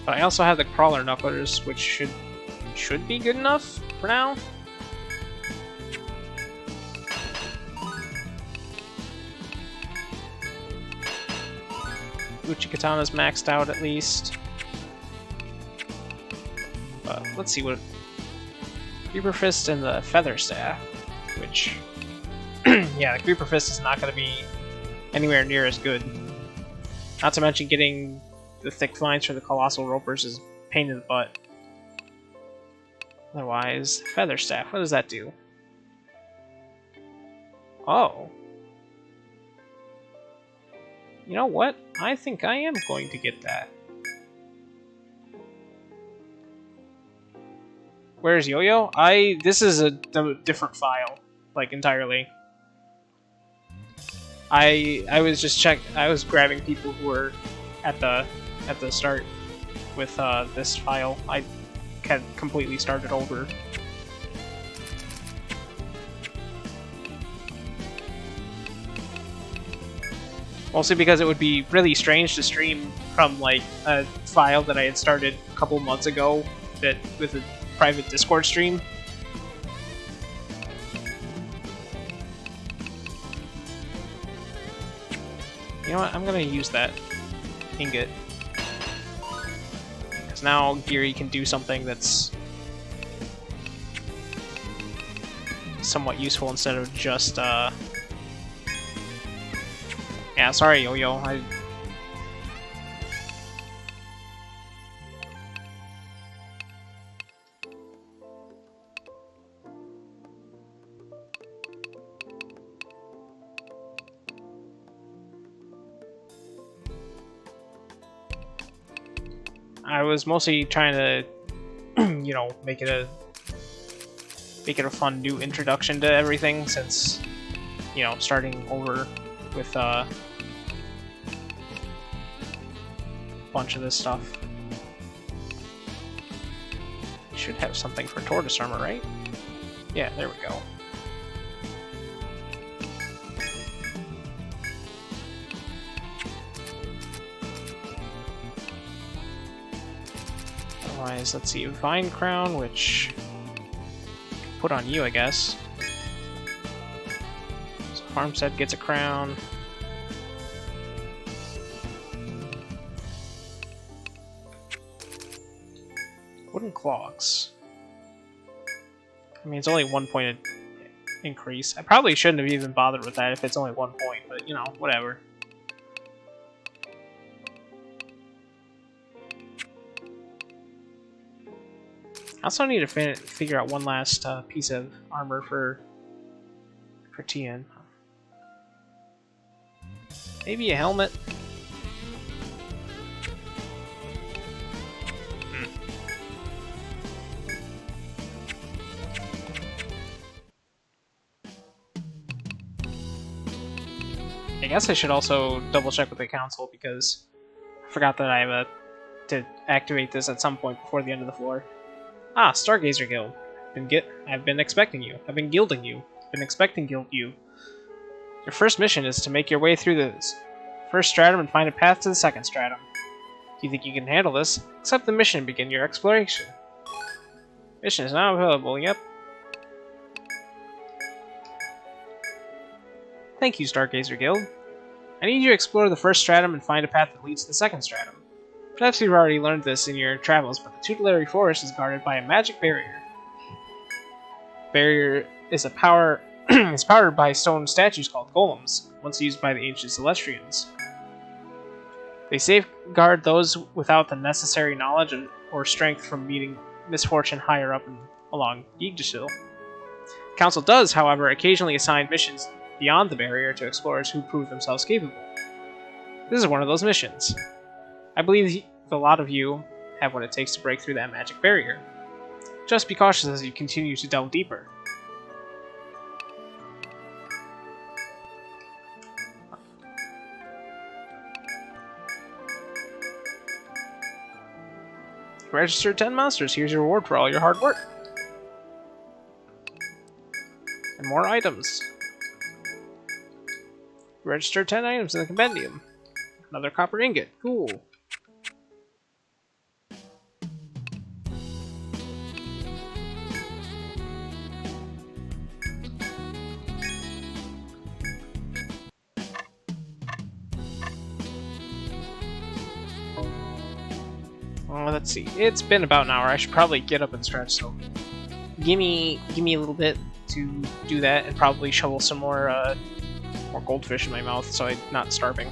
But I also have the crawler knucklers, which should be good enough for now. Uchikatana's maxed out at least. But let's see what Creeper Fist and the Feather Staff, which yeah, the Creeper Fist is not going to be anywhere near as good. Not to mention getting the thick vines for the Colossal Ropers is a pain in the butt. Otherwise, Feather Staff, what does that do? Oh. You know what? I think I am going to get that. Where's Yo-Yo? This is a different file, like entirely. I was just I was grabbing people who were at the start with this file. I had completely started over. Mostly because it would be really strange to stream from like a file that I had started a couple months ago with a private Discord stream. You know what? I'm gonna use that ingot. Because now Geary can do something that's somewhat useful instead of just, yeah, sorry, Yo-Yo. I was mostly trying to, you know, make it a fun new introduction to everything, since, you know, starting over with a bunch of this stuff. Should have something for tortoise armor, right? Yeah, there we go. Otherwise, let's see, Vine Crown, which put on you, I guess. So Farmstead gets a crown. Wooden clogs. I mean, it's only 1 point increase. I probably shouldn't have even bothered with that if it's only 1 point, but you know, whatever. I also need to figure out one last piece of armor for Tien. Maybe a helmet. I guess I should also double check with the council, because I forgot that I have to activate this at some point before the end of the floor. Ah, Stargazer Guild. I've been expecting you. I've been guilding you. Been expecting guild you. Your first mission is to make your way through the first stratum and find a path to the second stratum. If you think you can handle this, accept the mission and begin your exploration. Mission is now available, yep. Thank you, Stargazer Guild. I need you to explore the first stratum and find a path that leads to the second stratum. Perhaps you've already learned this in your travels, but the tutelary forest is guarded by a magic barrier. Barrier is is powered by stone statues called golems, once used by the ancient Celestians. They safeguard those without the necessary knowledge or strength from meeting misfortune higher up along Yggdrasil. The Council does, however, occasionally assign missions beyond the barrier to explorers who prove themselves capable. This is one of those missions. I believe a lot of you have what it takes to break through that magic barrier. Just be cautious as you continue to delve deeper. Register 10 monsters. Here's your reward for all your hard work. And more items. Register 10 items in the compendium. Another copper ingot. Cool. Let's see. It's been about an hour. I should probably get up and stretch, so give me a little bit to do that, and probably shovel some more goldfish in my mouth so I'm not starving.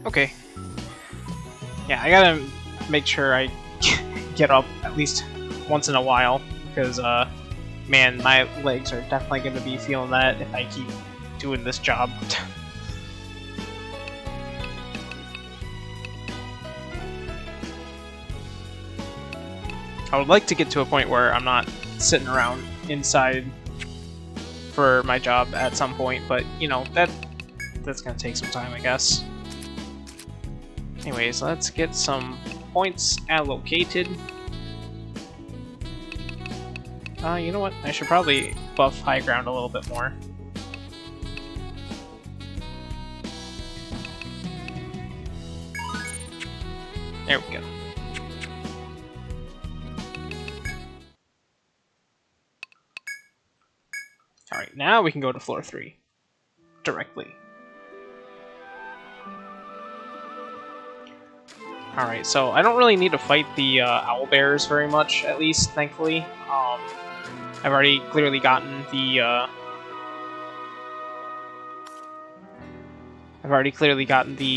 Okay. Yeah, I gotta make sure I get up at least once in a while, because, man, my legs are definitely gonna be feeling that if I keep doing this job. I would like to get to a point where I'm not sitting around inside for my job at some point, but, you know, that's gonna take some time, I guess. Anyways, let's get some points allocated. You know what? I should probably buff high ground a little bit more. There we go. Alright, now we can go to floor 3. Directly. Alright, so I don't really need to fight the owlbears very much, at least, thankfully. I've already clearly gotten the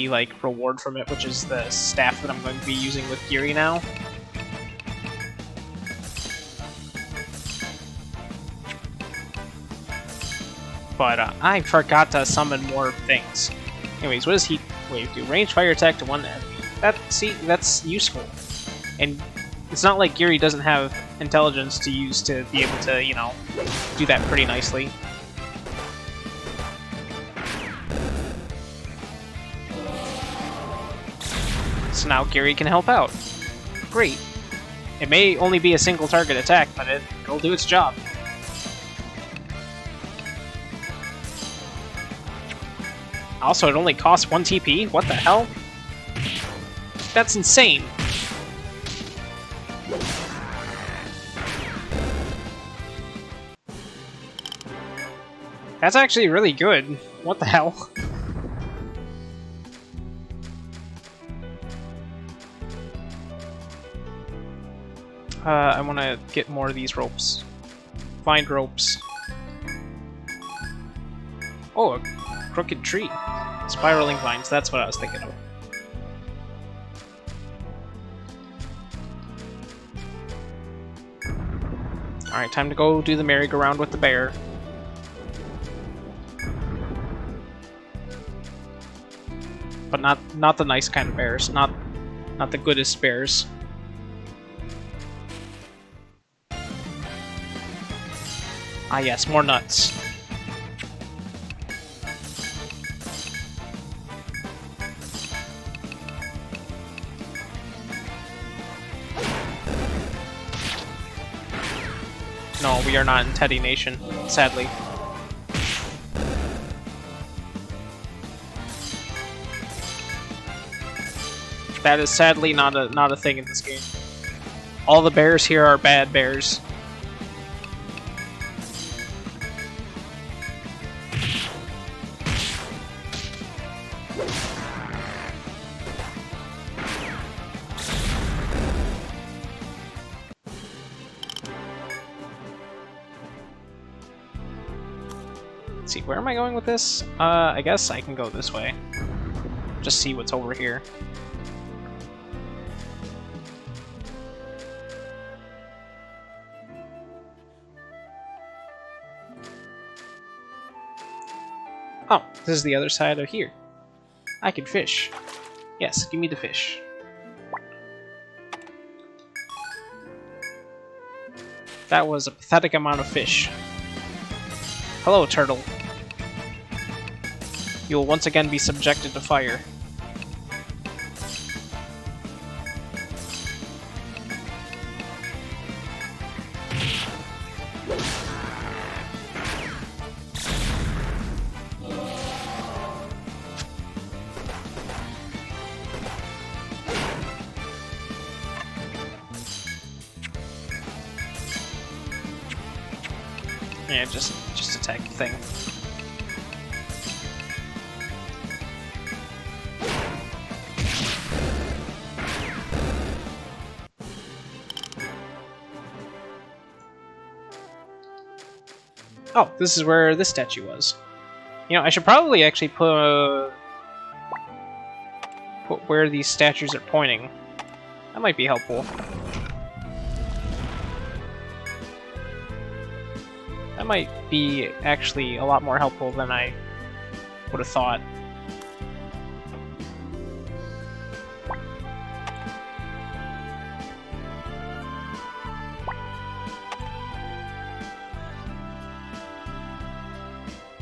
like reward from it, which is the staff that I'm going to be using with Geary now. But I forgot to summon more things. Anyways, what does Heat Wave do? Range fire attack to one enemy. That's useful. And it's not like Geary doesn't have intelligence to use to be able to, you know, do that pretty nicely. So now Geary can help out. Great. It may only be a single target attack, but it'll do its job. Also, it only costs 1 TP? What the hell? That's insane. That's actually really good. What the hell? I want to get more of these ropes. Find ropes. Oh, a crooked tree. Spiraling vines, that's what I was thinking of. Alright, time to go do the merry-go-round with the bear. But not the nice kind of bears, not the goodest bears. Ah yes, more nuts. No, we are not in Teddy Nation, sadly. That is sadly not a thing in this game. All the bears here are bad bears. Let's see, where am I going with this? I guess I can go this way. Just see what's over here. Oh, this is the other side of here. I can fish. Yes, give me the fish. That was a pathetic amount of fish. Hello, turtle. You will once again be subjected to fire. Yeah, just attack the thing. Oh, this is where this statue was. You know, I should probably actually put where these statues are pointing. That might be helpful. That might be actually a lot more helpful than I would have thought.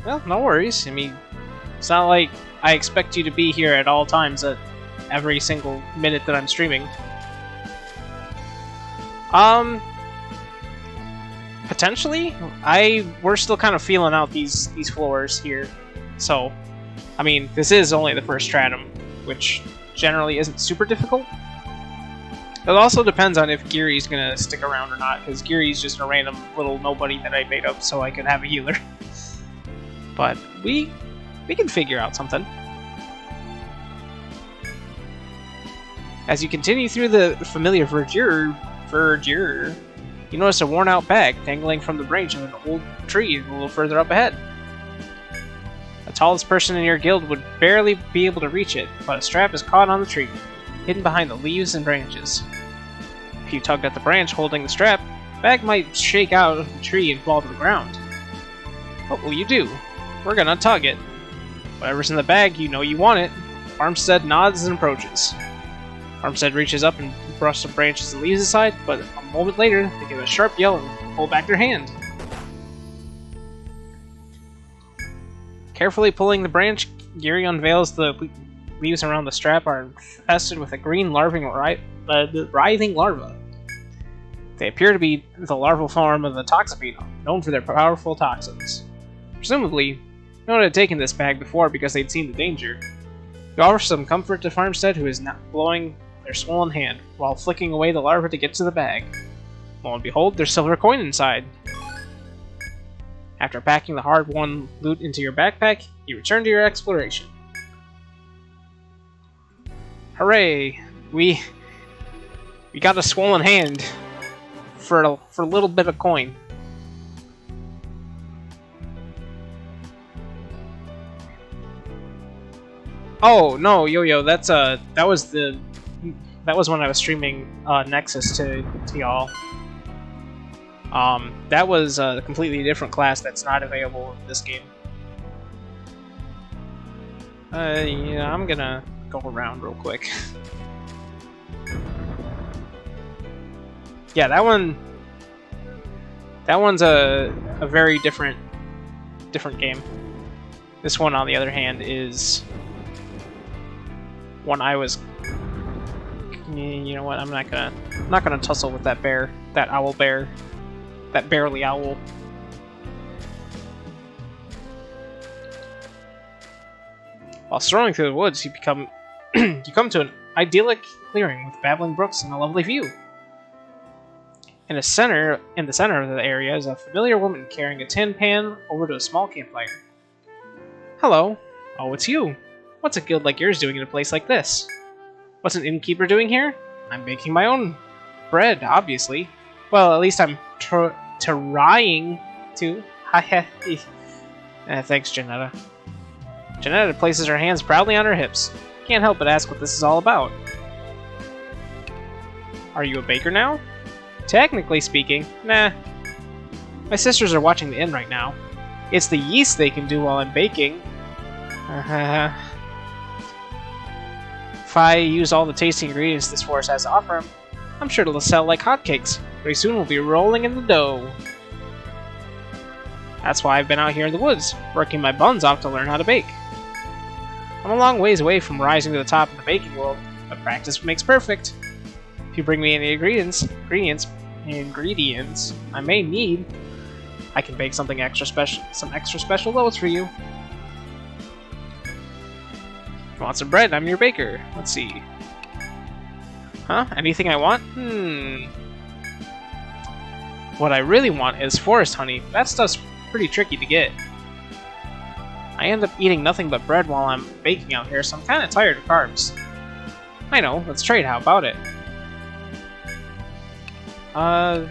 Well, no worries. I mean, it's not like I expect you to be here at all times at every single minute that I'm streaming. Potentially. We're still kind of feeling out these floors here. So, I mean, this is only the first stratum, which generally isn't super difficult. It also depends on if Geary's gonna stick around or not, because Geary's just a random little nobody that I made up so I could have a healer. But we can figure out something. As you continue through the familiar verdure, you notice a worn-out bag dangling from the branch of an old tree a little further up ahead. The tallest person in your guild would barely be able to reach it, but a strap is caught on the tree, hidden behind the leaves and branches. If you tugged at the branch holding the strap, the bag might shake out of the tree and fall to the ground. What will you do? We're gonna tug it. Whatever's in the bag, you know you want it. Farmstead nods and approaches. Farmstead reaches up and brushes the branches and leaves aside, but a moment later, they give a sharp yell and pull back their hand. Carefully pulling the branch, Geary unveils the leaves around the strap are infested with a green writhing larva. They appear to be the larval form of the Toxapedo, known for their powerful toxins. Presumably, no one had taken this bag before because they'd seen the danger. You offer some comfort to Farmstead, who is now blowing their swollen hand, while flicking away the larva to get to the bag. Lo and behold, there's silver coin inside. After packing the hard-won loot into your backpack, you return to your exploration. Hooray! We got a swollen hand for a little bit of coin. Oh no, Yo-Yo, that was when I was streaming Nexus to y'all. That was a completely different class that's not available in this game. Yeah, I'm gonna go around real quick. Yeah, that one's a very different game. This one, on the other hand, is one I was. You know what? I'm not gonna tussle with that bear, that owl bear, that bearly owl. While strolling through the woods, you come to an idyllic clearing with babbling brooks and a lovely view. In the center of the area is a familiar woman carrying a tin pan over to a small campfire. Hello. Oh, it's you. What's a guild like yours doing in a place like this? What's an innkeeper doing here? I'm baking my own bread, obviously. Well, at least I'm trying to. Thanks, Janetta. Janetta places her hands proudly on her hips. Can't help but ask what this is all about. Are you a baker now? Technically speaking, nah. My sisters are watching the inn right now. It's the yeast they can do while I'm baking. If I use all the tasty ingredients this forest has to offer, I'm sure it'll sell like hotcakes. Pretty soon we'll be rolling in the dough. That's why I've been out here in the woods, working my buns off to learn how to bake. I'm a long ways away from rising to the top of the baking world, but practice makes perfect. If you bring me any ingredients I may need, I can bake some extra special loaves for you. If you want some bread, I'm your baker. Let's see. Huh? Anything I want? What I really want is forest honey. That stuff's pretty tricky to get. I end up eating nothing but bread while I'm baking out here, so I'm kind of tired of carbs. I know, let's trade, how about it? I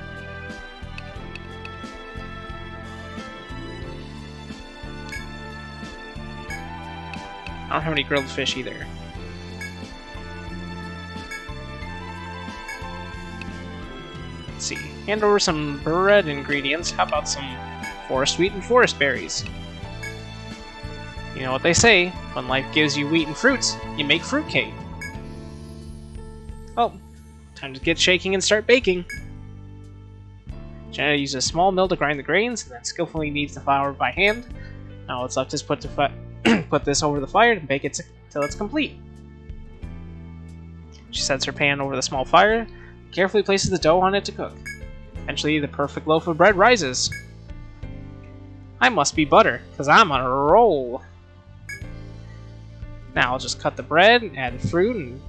don't have any grilled fish either. Let's see. Hand over some bread ingredients. How about some forest wheat and forest berries? You know what they say, when life gives you wheat and fruits, you make fruitcake. Oh, time to get shaking and start baking. Jenna uses a small mill to grind the grains, and then skillfully kneads the flour by hand Now what's left is put this over the fire and bake it till it's complete. She sets her pan over the small fire, carefully places the dough on it to cook. Eventually, the perfect loaf of bread rises. I must be butter, because I'm on a roll. Now I'll just cut the bread, add the fruit, and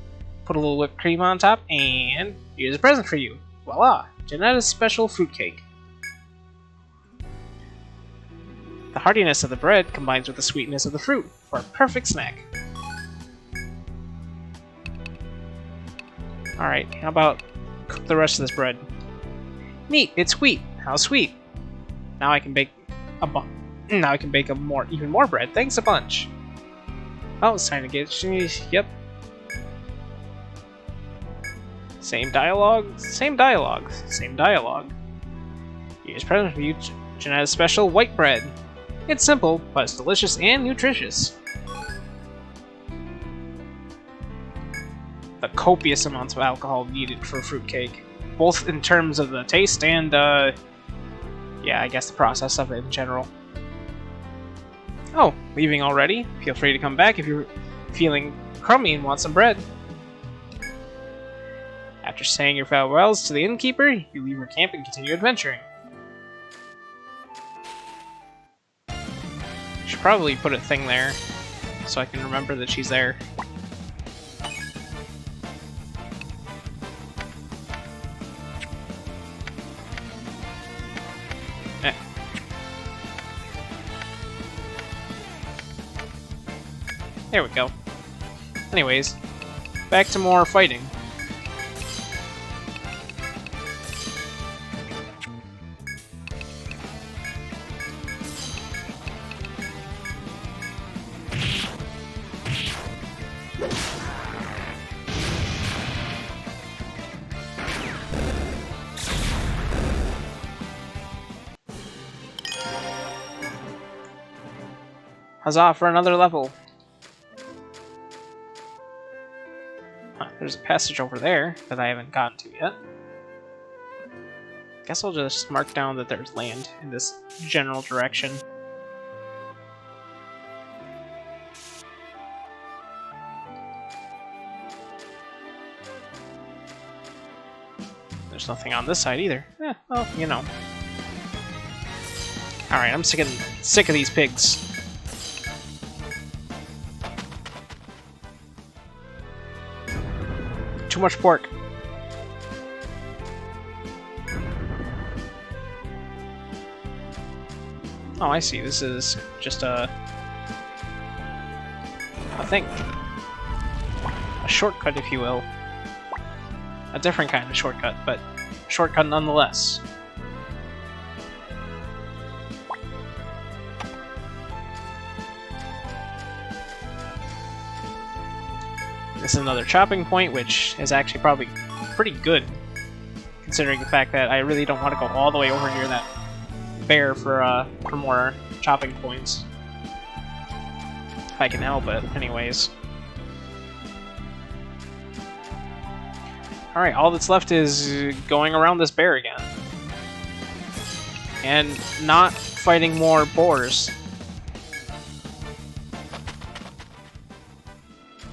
put a little whipped cream on top, and here's a present for you. Voila! Janetta's special fruitcake. The heartiness of the bread combines with the sweetness of the fruit for a perfect snack. Alright, how about cook the rest of this bread? Neat, it's wheat. How sweet. Now I can bake even more bread. Thanks a bunch. Oh, it's time to get... Yep. Same dialogue, same dialogue, same dialogue. Here's present for you, Janetta's special white bread. It's simple, but it's delicious and nutritious. The copious amounts of alcohol needed for fruitcake, both in terms of the taste and, yeah, I guess the process of it in general. Oh, leaving already? Feel free to come back if you're feeling crummy and want some bread. After saying your farewells to the innkeeper, you leave your camp and continue adventuring. Should probably put a thing there, so I can remember that she's there. There we go. Anyways, back to more fighting. Huzzah for another level! There's a passage over there that I haven't gotten to yet. Guess I'll just mark down that there's land in this general direction. There's nothing on this side either. Well, you know. Alright, I'm sick of these pigs. Too much pork. Oh, I see. This is just a thing. A shortcut, if you will. A different kind of shortcut, but a shortcut nonetheless. This is another chopping point, which is actually probably pretty good, considering the fact that I really don't want to go all the way over near that bear for more chopping points. If I can help it, anyways. Alright, all that's left is going around this bear again. And not fighting more boars.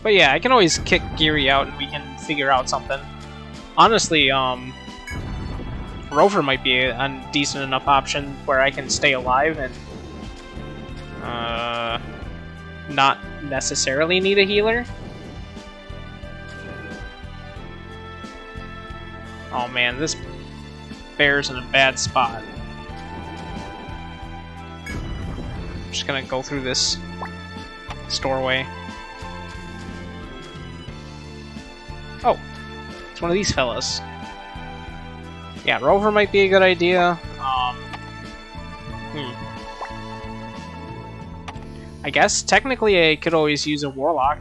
But yeah, I can always kick Geary out and we can figure out something. Honestly, Rover might be a decent enough option where I can stay alive and not necessarily need a healer. Oh man, this bear's in a bad spot. I'm just gonna go through this doorway. Oh, it's one of these fellas. Yeah, Rover might be a good idea. I guess technically I could always use a Warlock.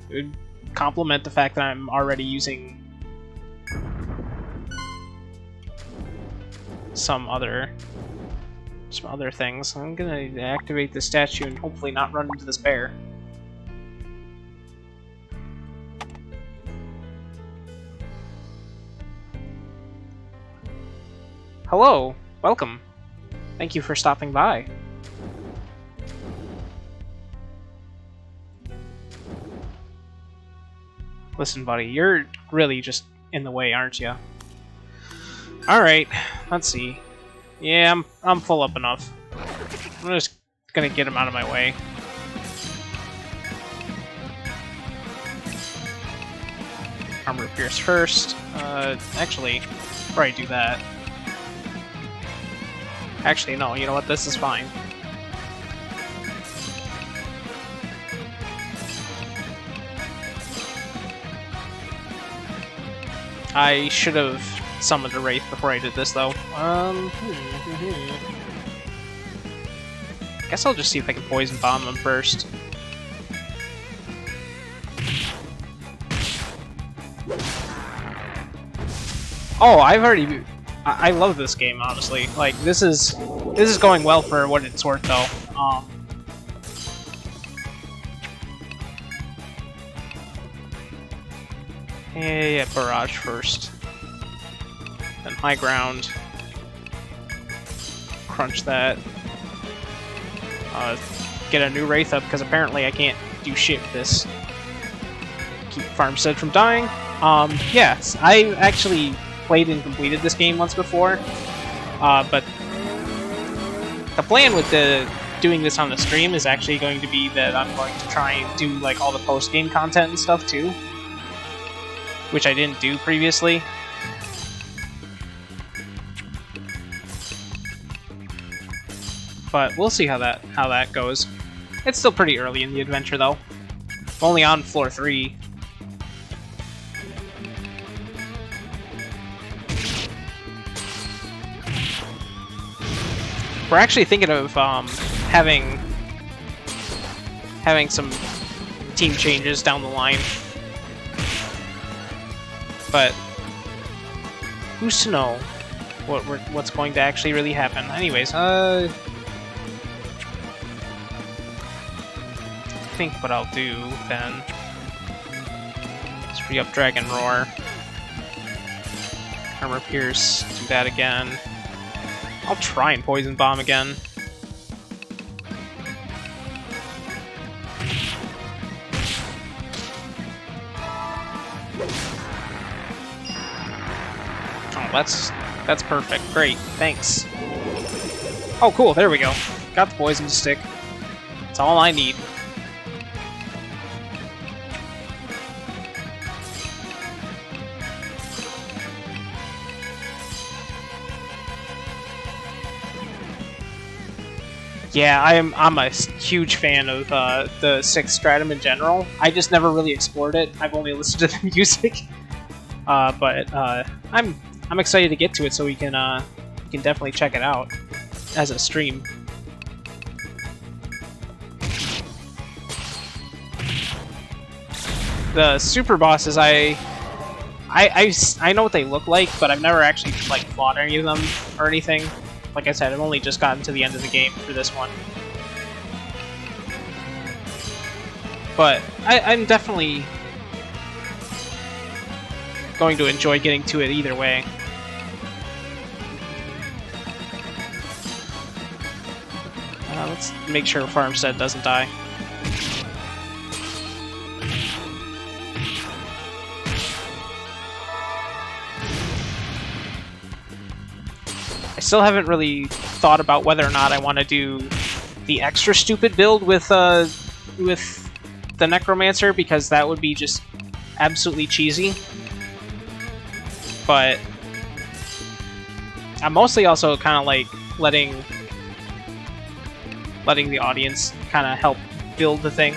It would complement the fact that I'm already using some other things. I'm gonna activate the statue and hopefully not run into this bear. Hello, welcome. Thank you for stopping by. Listen, buddy, you're really just in the way, aren't you? Alright, let's see. Yeah, I'm full up enough. I'm just gonna get him out of my way. Armor pierce first. Actually, before I do that... Actually, no, you know what? This is fine. I should have summoned a Wraith before I did this, though. Guess I'll just see if I can Poison Bomb him first. Oh, I've already... I love this game, honestly. Like, this is going well for what it's worth, though. Yeah, Barrage first. Then High Ground. Crunch that. Get a new Wraith up, because apparently I can't do shit with this. Keep Farmstead from dying. Yes, I actually played and completed this game once before, but the plan with doing this on the stream is actually going to be that I'm going to try and do like all the post-game content and stuff too, which I didn't do previously. But we'll see how that goes. It's still pretty early in the adventure though. I'm only on floor 3. We're actually thinking of having some team changes down the line, but who's to know what's going to actually really happen? Anyways, I think what I'll do then is re-up Dragon Roar, Armor Pierce, do that again. I'll try and Poison Bomb again. Oh, that's perfect. Great, thanks. Oh, cool. There we go. Got the poison stick. That's all I need. Yeah, I'm a huge fan of the 6th Stratum in general. I just never really explored it. I've only listened to the music, but I'm excited to get to it so we can definitely check it out as a stream. The super bosses, I know what they look like, but I've never actually like fought any of them or anything. Like I said, I've only just gotten to the end of the game for this one. But I'm definitely going to enjoy getting to it either way. Let's make sure Farmstead doesn't die. I still haven't really thought about whether or not I want to do the extra stupid build with the Necromancer, because that would be just absolutely cheesy. But I'm mostly also kind of like letting the audience kind of help build the thing.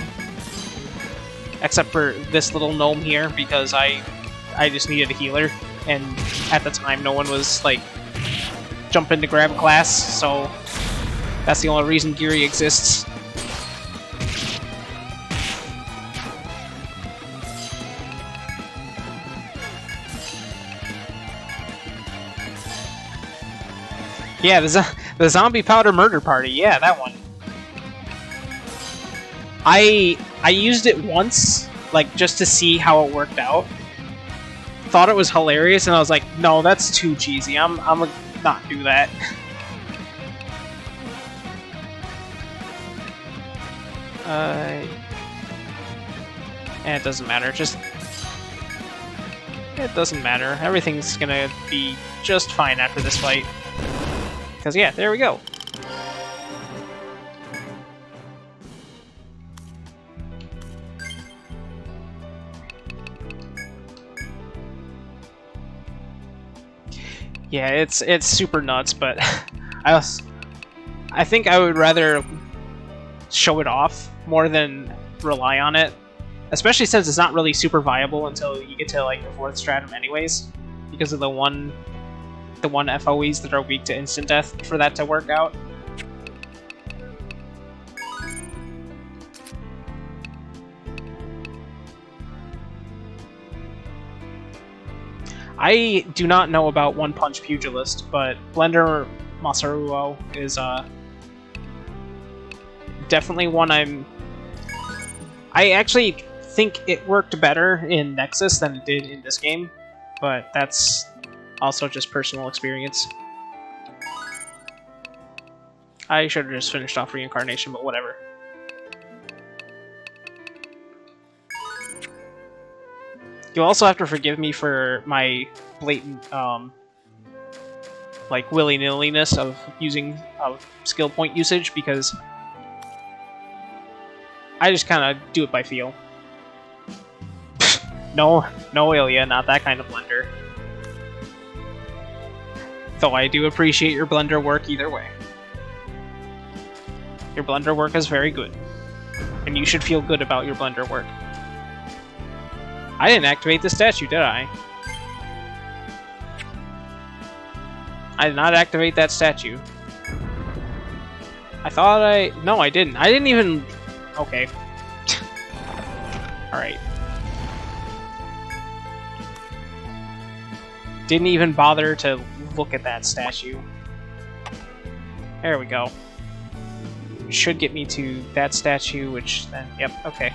Except for this little gnome here, because I just needed a healer, and at the time no one was like jumping to grab a class, so that's the only reason Geary exists. Yeah, the Zombie Powder Murder Party, yeah, that one. I used it once, like, just to see how it worked out. Thought it was hilarious, and I was like, no, that's too cheesy. I'm gonna not do that. It doesn't matter. Just It doesn't matter. Everything's gonna be just fine after this fight. Because, yeah, there we go. Yeah, it's super nuts, but I think I would rather show it off more than rely on it, especially since it's not really super viable until you get to like the 4th stratum anyways, because of the one FOEs that are weak to instant death for that to work out. I do not know about One Punch Pugilist, but Blender Masaruo is definitely one I actually think it worked better in Nexus than it did in this game, but that's also just personal experience. I should have just finished off Reincarnation, but whatever. You'll also have to forgive me for my blatant, like, willy-nilliness of using skill point usage, because I just kind of do it by feel. No, Ilya, not that kind of blender. Though I do appreciate your blender work either way. Your blender work is very good, and you should feel good about your blender work. I didn't activate the statue, did I? I did not activate that statue. I thought I... No, I didn't. I didn't even... Okay. Alright. Didn't even bother to look at that statue. There we go. Should get me to that statue, which then... Yep, okay.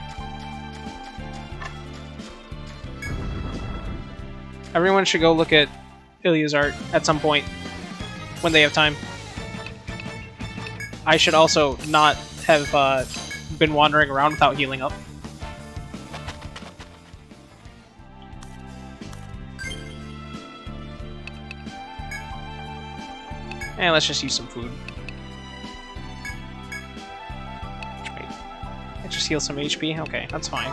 Everyone should go look at Ilya's art at some point, when they have time. I should also not have been wandering around without healing up. And let's just use some food. Wait. Let's just heal some HP? Okay, that's fine.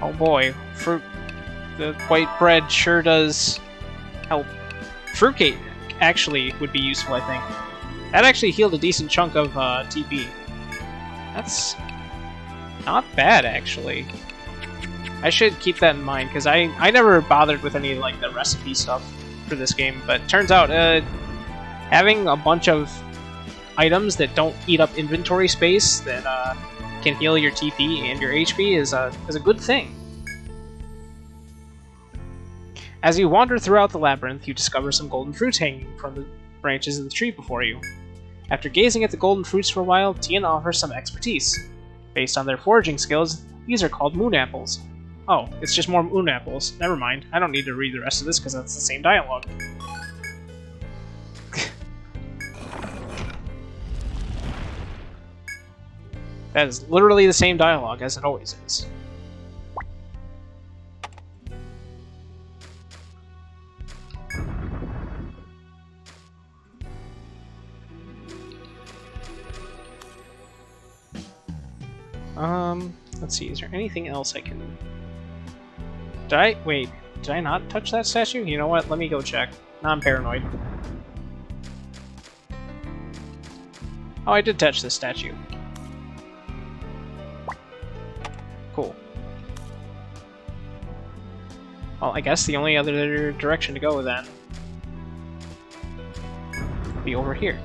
Oh boy, fruit. The white bread sure does help. Fruitcake actually would be useful, I think. That actually healed a decent chunk of TP. That's not bad, actually. I should keep that in mind, because I never bothered with any like the recipe stuff for this game, but turns out having a bunch of items that don't eat up inventory space that can heal your TP and your HP is a good thing. As you wander throughout the labyrinth, you discover some golden fruits hanging from the branches of the tree before you. After gazing at the golden fruits for a while, Tien offers some expertise. Based on their foraging skills, these are called moon apples. Oh, it's just more moon apples. Never mind. I don't need to read the rest of this because that's the same dialogue. That is literally the same dialogue as it always is. Let's see, is there anything else I can... Wait, did I not touch that statue? You know what, let me go check. Now I'm paranoid. Oh, I did touch this statue. Cool. Well, I guess the only other direction to go then would be over here.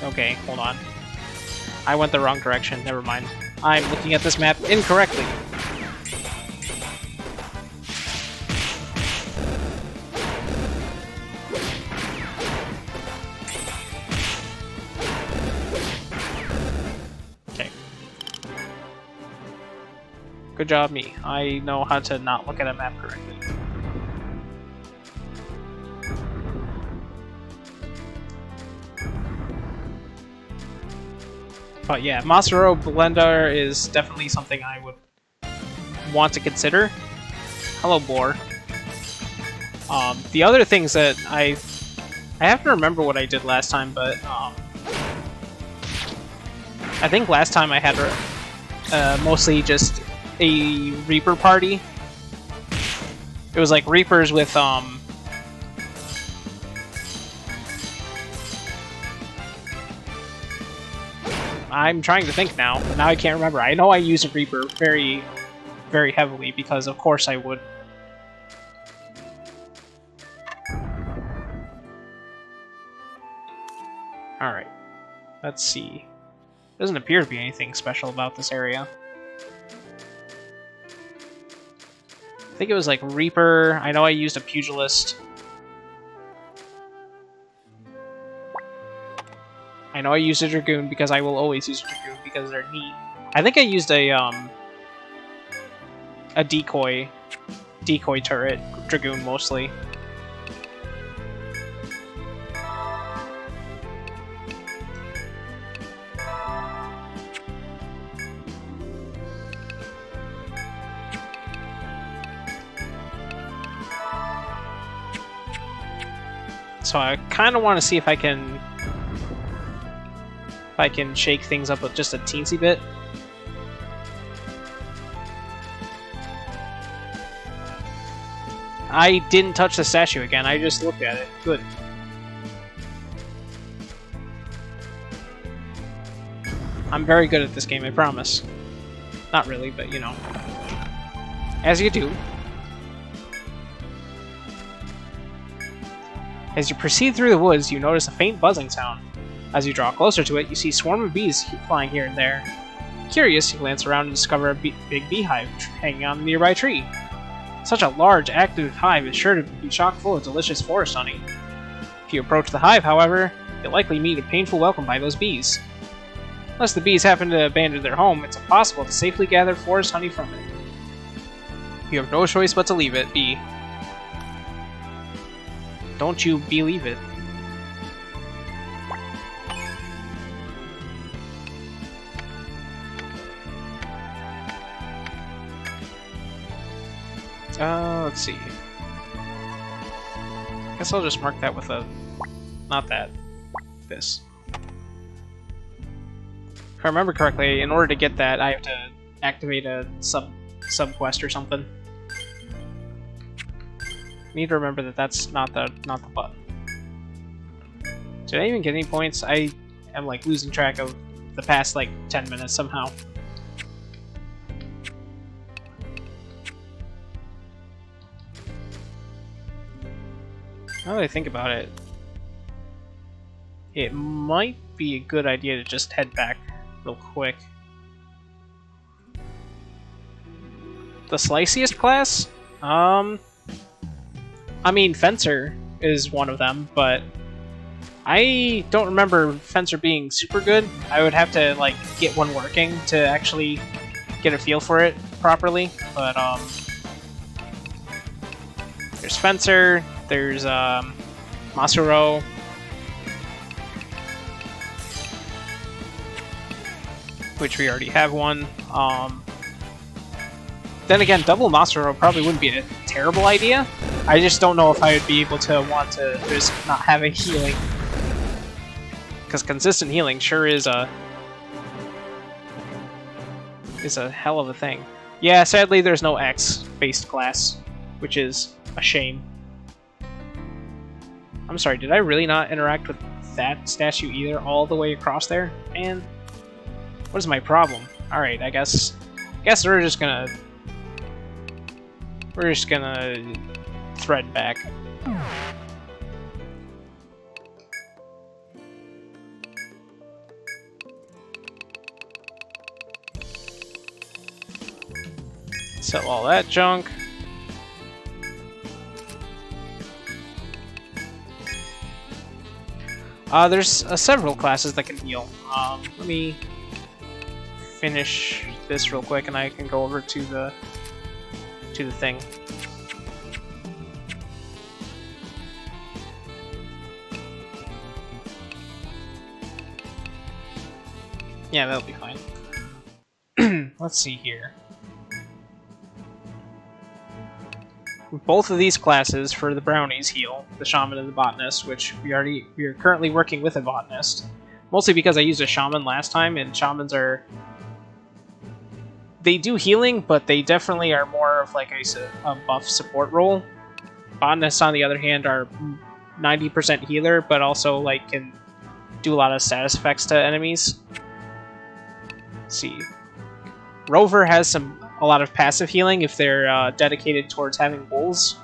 Okay, hold on. I went the wrong direction, never mind. I'm looking at this map incorrectly. Okay. Good job, me. I know how to not look at a map correctly. But yeah, Masaru Blender is definitely something I would want to consider. Hello, Boar. The other things that I have to remember what I did last time, but I think last time I had mostly just a Reaper party. It was like Reapers with I'm trying to think now. Now I can't remember. I know I use a Reaper very, very heavily because of course I would. Alright. Let's see. Doesn't appear to be anything special about this area. I think it was like Reaper. I know I used a Pugilist. I know I used a Dragoon because I will always use a Dragoon because they're neat. I think I used a decoy turret, Dragoon mostly. So I kind of want to see if I can shake things up with just a teensy bit. I didn't touch the statue again, I just looked at it. Good. I'm very good at this game, I promise. Not really, but you know. As you do. As you proceed through the woods, you notice a faint buzzing sound. As you draw closer to it, you see a swarm of bees flying here and there. Curious, you glance around and discover a big beehive hanging on a nearby tree. Such a large, active hive is sure to be chock full of delicious forest honey. If you approach the hive, however, you'll likely meet a painful welcome by those bees. Unless the bees happen to abandon their home, it's impossible to safely gather forest honey from it. You have no choice but to leave it be. Don't you believe it? Let's see. Guess I'll just mark that with a... not that. This. If I remember correctly, in order to get that, I have to activate a sub-quest or something. Need to remember that that's not the button. Did I even get any points? I am like losing track of the past like 10 minutes somehow. Now that I think about it, it might be a good idea to just head back real quick. The Sliciest class? I mean, Fencer is one of them, but I don't remember Fencer being super good. I would have to, like, get one working to actually get a feel for it properly, but, there's Fencer, there's, Masuro, which we already have one. Then again, double Masuro probably wouldn't be a terrible idea. I just don't know if I would be able to want to risk not having healing. Because consistent healing sure is a hell of a thing. Yeah, sadly there's no X-based class, which is a shame. I'm sorry, did I really not interact with that statue either all the way across there? Man, what is my problem? Alright, I guess we're just gonna thread back. Sell all that junk. There's several classes that can heal. Let me finish this real quick and I can go over to the thing. Yeah, that'll be fine. Let's see here. Both of these classes for the brownies heal, the shaman and the botanist, which we are currently working with a botanist. Mostly because I used a shaman last time, and shamans they do healing, but they definitely are more of like a buff support role. Botanists, on the other hand, are 90% healer, but also like can do a lot of status effects to enemies. Let's see. Rover has a lot of passive healing if they're dedicated towards having wolves,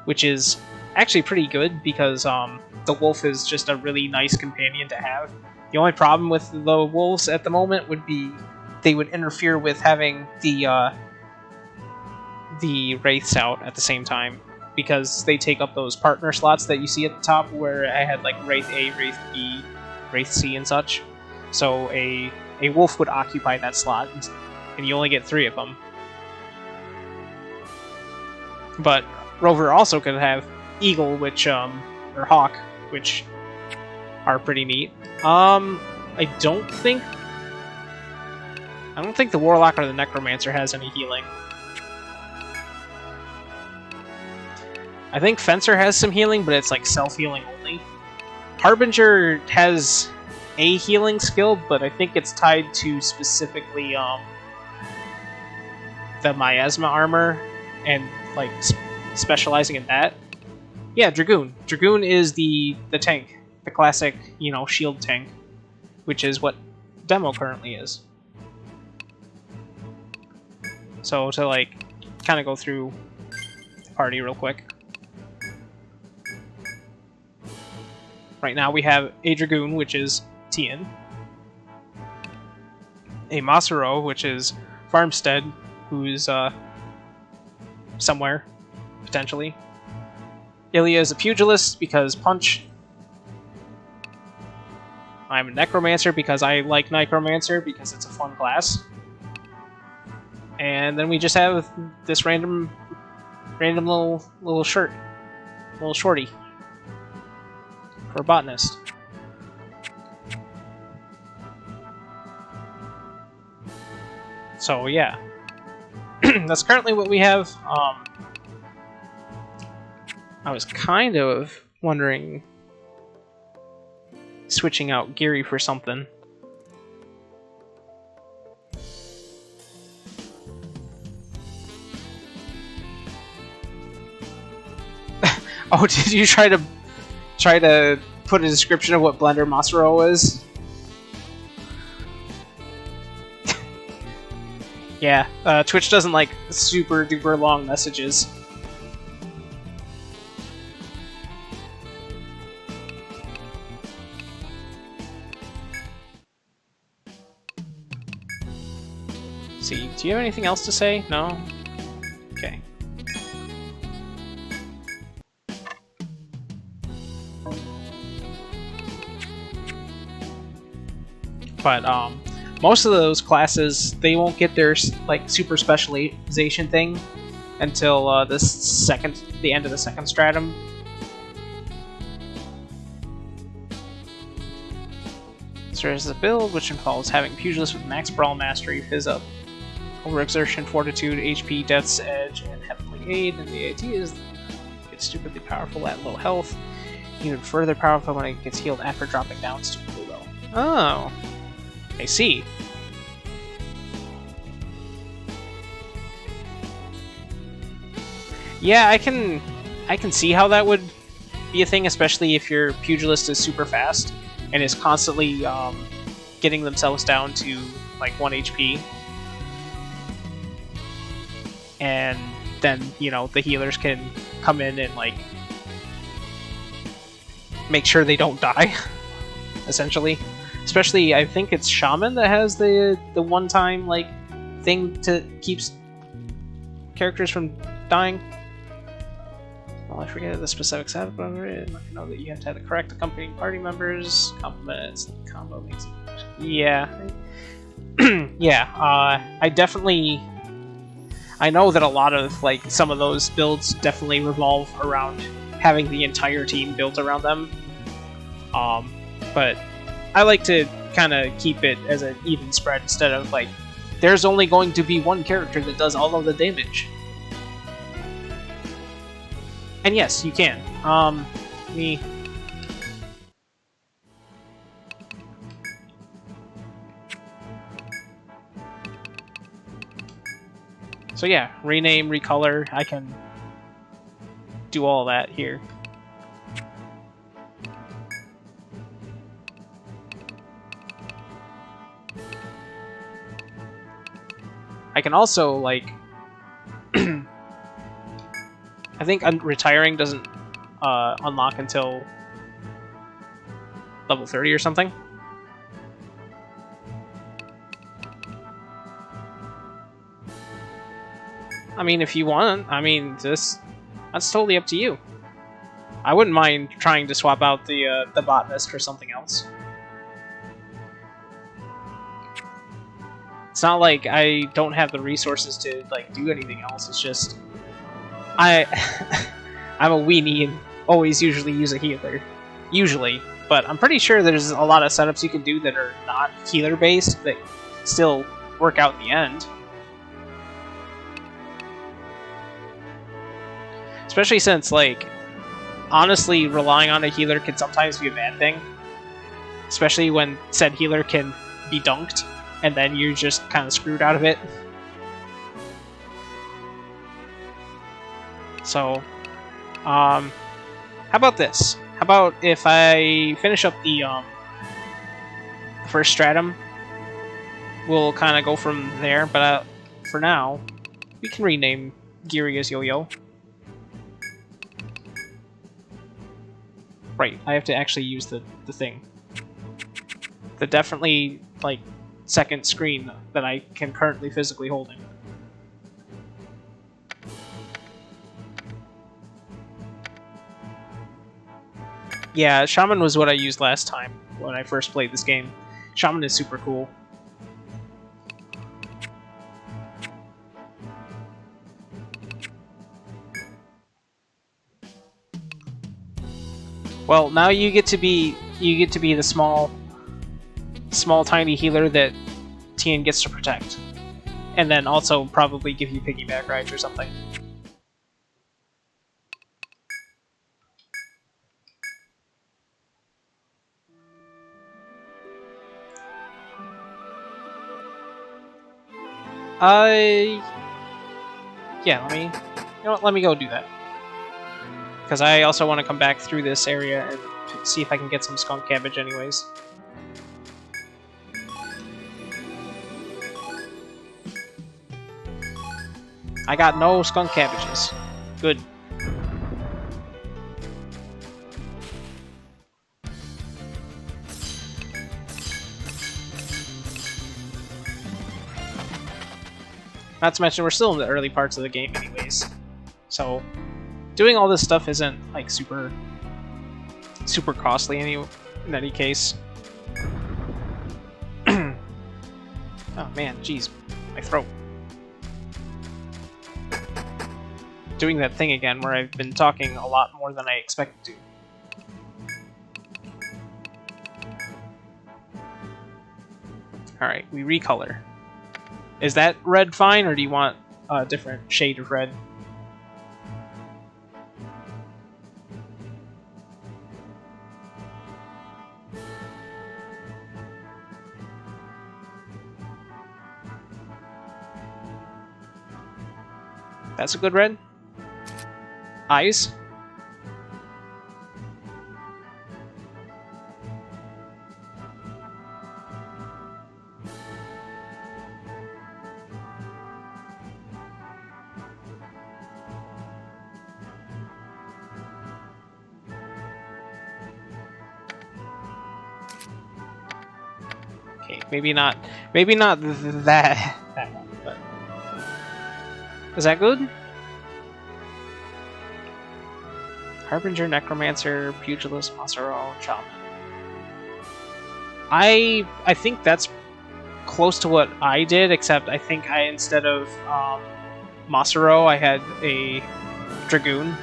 which is actually pretty good because the wolf is just a really nice companion to have. The only problem with the wolves at the moment would be they would interfere with having the wraiths out at the same time, because they take up those partner slots that you see at the top where I had like Wraith A, Wraith B, Wraith C, and such. So a wolf would occupy that slot, and you only get 3 of them. But Rover also could have Eagle, which or Hawk, which are pretty neat. I don't think the Warlock or the Necromancer has any healing. I think Fencer has some healing, but it's like self-healing only. Harbinger has a healing skill, but I think it's tied to specifically the miasma armor and like specializing in that. Yeah, Dragoon. Dragoon is the tank, the classic, you know, shield tank, which is what Demo currently is. So to like kind of go through the party real quick. Right now we have a Dragoon, which is Tian. A Masuro, which is Farmstead, who's somewhere, potentially. Ilya is a Pugilist because Punch. I'm a Necromancer because I like Necromancer because it's a fun class. And then we just have this random little shirt, little shorty for a botanist. So yeah, that's currently what we have. I was kind of wondering switching out Geary for something. Oh, did you try to put a description of what Blender Masuro is? Yeah, Twitch doesn't like super duper long messages. See, do you have anything else to say? No? Okay. But most of those classes, they won't get their like super specialization thing until the end of the second stratum. So there's a build which involves having Pugilist with max brawl mastery, fizz up, overexertion, fortitude, HP, death's edge, and heavenly aid. And the idea is it's stupidly powerful at low health, even further powerful when it gets healed after dropping down stupidly low. Oh. I see. Yeah, I can see how that would be a thing, especially if your Pugilist is super fast and is constantly getting themselves down to like 1 HP. And then, you know, the healers can come in and like make sure they don't die, essentially. Especially, I think it's Shaman that has the one-time like thing to keeps characters from dying. Well, I forget the specific setup, but I know that you have to have the correct accompanying party members. Compliments, combo makes it. Yeah, yeah. I know that a lot of like some of those builds definitely revolve around having the entire team built around them. But I like to kind of keep it as an even spread instead of like, there's only going to be one character that does all of the damage. And yes, you can. Me. So yeah, rename, recolor, I can do all that here. I can also, like, I think retiring doesn't unlock until level 30 or something. I mean, if you want, I mean, that's totally up to you. I wouldn't mind trying to swap out the botanist for something else. It's not like I don't have the resources to like do anything else. It's just I'm a weenie and always usually use a healer, but I'm pretty sure there's a lot of setups you can do that are not healer based that still work out in the end. Especially since, like, honestly, relying on a healer can sometimes be a bad thing. Especially when said healer can be dunked, and then you're just kind of screwed out of it. So, how about this? How about if I finish up the first stratum? We'll kind of go from there, but for now, we can rename Geary as Yo-Yo. Right, I have to actually use the thing. The definitely, like, second screen that I can currently physically hold in. Yeah, Shaman was what I used last time when I first played this game. Shaman is super cool. Well, now you get to be the small tiny healer that Tien gets to protect. And then also probably give you piggyback rides or something. Yeah, let me go do that. Because I also want to come back through this area and see if I can get some skunk cabbage anyways. I got no skunk cabbages. Good. Not to mention, we're still in the early parts of the game anyways. So, doing all this stuff isn't, like, super costly in any case. Oh man, jeez. My throat. Doing that thing again where I've been talking a lot more than I expected to. Alright, we recolor. Is that red fine, or do you want a different shade of red? That's a good red. Eyes. Okay, maybe not that one, but is that good? Harbinger, Necromancer, Pugilist, Massaro, Shaman. I think that's close to what I did, except I think instead of Massaro, I had a Dragoon.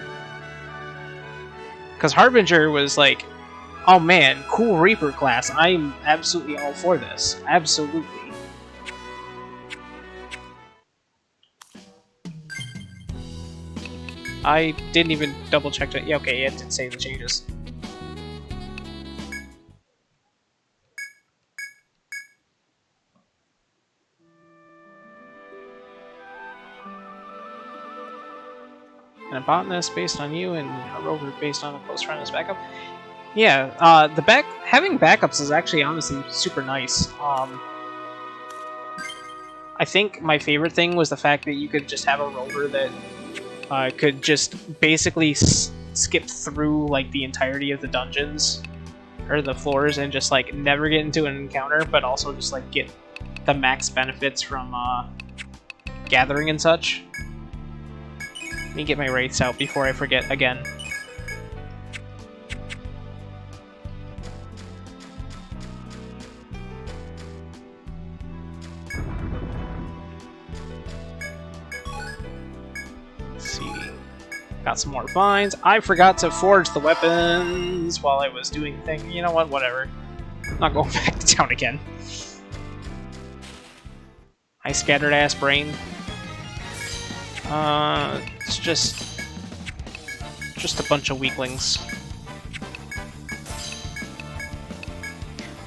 Because Harbinger was like Oh man, cool Reaper class. I'm absolutely all for this. Absolutely. I didn't even double check it. Yeah, okay, it did say the changes. And a botanist based on you, and a rover based on a close friend as backup. Yeah, having backups is actually honestly super nice. I think my favorite thing was the fact that you could just have a rover that could just basically skip through like the entirety of the dungeons or the floors and just like never get into an encounter, but also just like get the max benefits from gathering and such. Let me get my wraiths out before I forget again. Got some more vines. I forgot to forge the weapons while I was doing things. You know what? Whatever. I'm not going back to town again. I scattered ass brain. It's just a bunch of weaklings.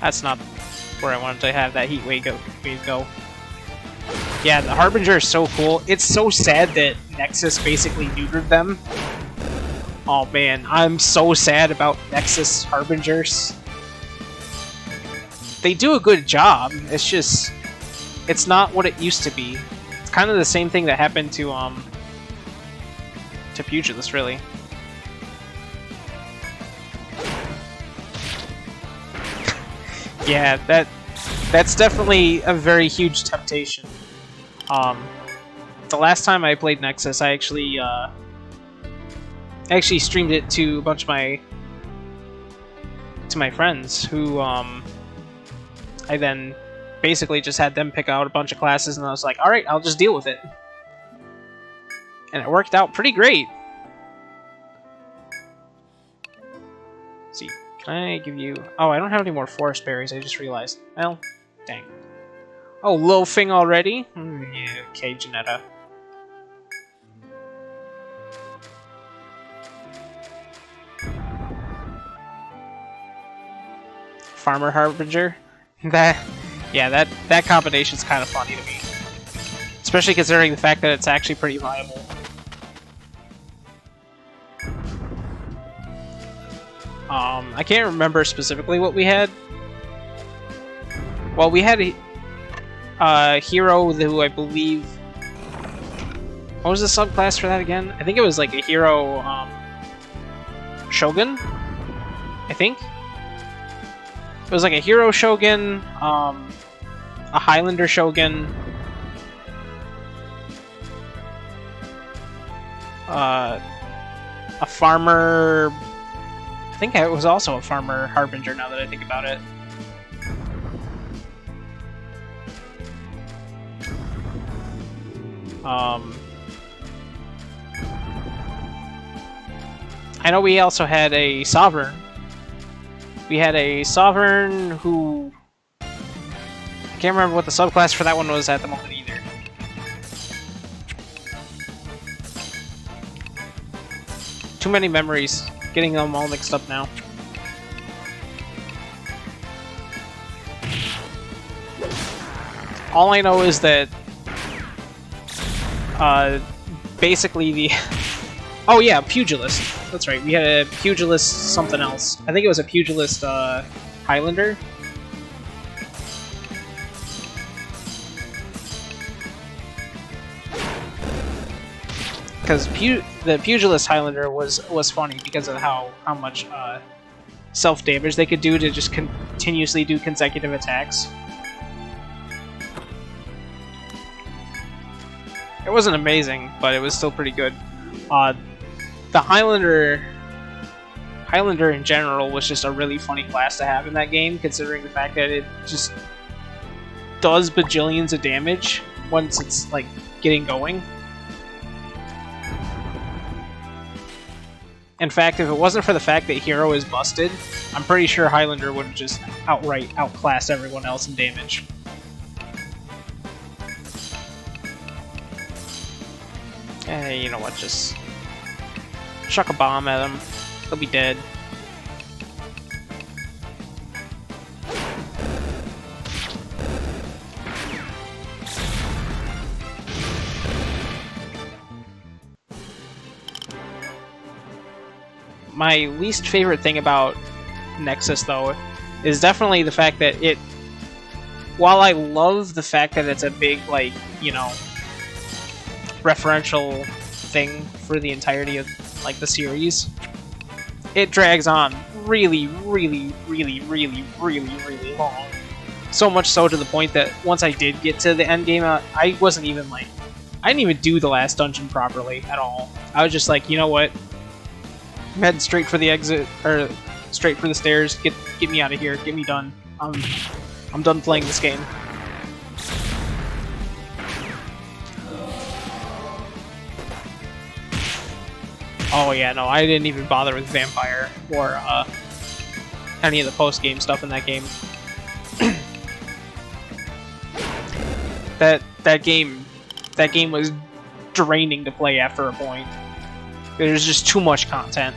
That's not where I wanted to have that heat wave go. Yeah, the Harbinger is so cool. It's so sad that Nexus basically neutered them. Oh man, I'm so sad about Nexus Harbingers. They do a good job, it's just... it's not what it used to be. It's kind of the same thing that happened to Pugilist, really. Yeah, that's definitely a very huge temptation. The last time I played Nexus, I actually streamed it to a bunch of my friends, who I then basically just had them pick out a bunch of classes, and I was like, all right, I'll just deal with it, and it worked out pretty great. Let's see, can I give you? Oh, I don't have any more forest berries. I just realized. Well, dang. Oh, loafing already? Yeah, okay, Janetta. Farmer Harbinger? That combination's kind of funny to me. Especially considering the fact that it's actually pretty viable. I can't remember specifically what we had. Well, we had a hero who I believe... what was the subclass for that again? I think it was like a hero Shogun? I think? It was like a hero Shogun, a Highlander Shogun, a farmer... I think it was also a farmer Harbinger now that I think about it. I know we also had a Sovereign. We had a Sovereign who... I can't remember what the subclass for that one was at the moment either. Too many memories. Getting them all mixed up now. All I know is that basically the... oh yeah, Pugilist. That's right, we had a Pugilist something else. I think it was a Pugilist Highlander. Because the Pugilist Highlander was funny because of how much self-damage they could do to just continuously do consecutive attacks. It wasn't amazing, but it was still pretty good. The Highlander in general was just a really funny class to have in that game, considering the fact that it just does bajillions of damage once it's like getting going. In fact, if it wasn't for the fact that Hero is busted, I'm pretty sure Highlander would have just outright outclassed everyone else in damage. You know what, just chuck a bomb at him. He'll be dead. My least favorite thing about Nexus, though, is definitely the fact that it... While I love the fact that it's a big, like, you know, referential thing for the entirety of, like, the series, it drags on really, really, really, really, really, really long. So much so to the point that once I did get to the end game, I wasn't even, like... I didn't even do the last dungeon properly at all. I was just like, you know what? I'm heading straight for the exit, or straight for the stairs. Get me out of here. Get me done. I'm done playing this game. Oh yeah, no, I didn't even bother with Vampire or any of the post-game stuff in that game. that game was draining to play after a point. There's just too much content.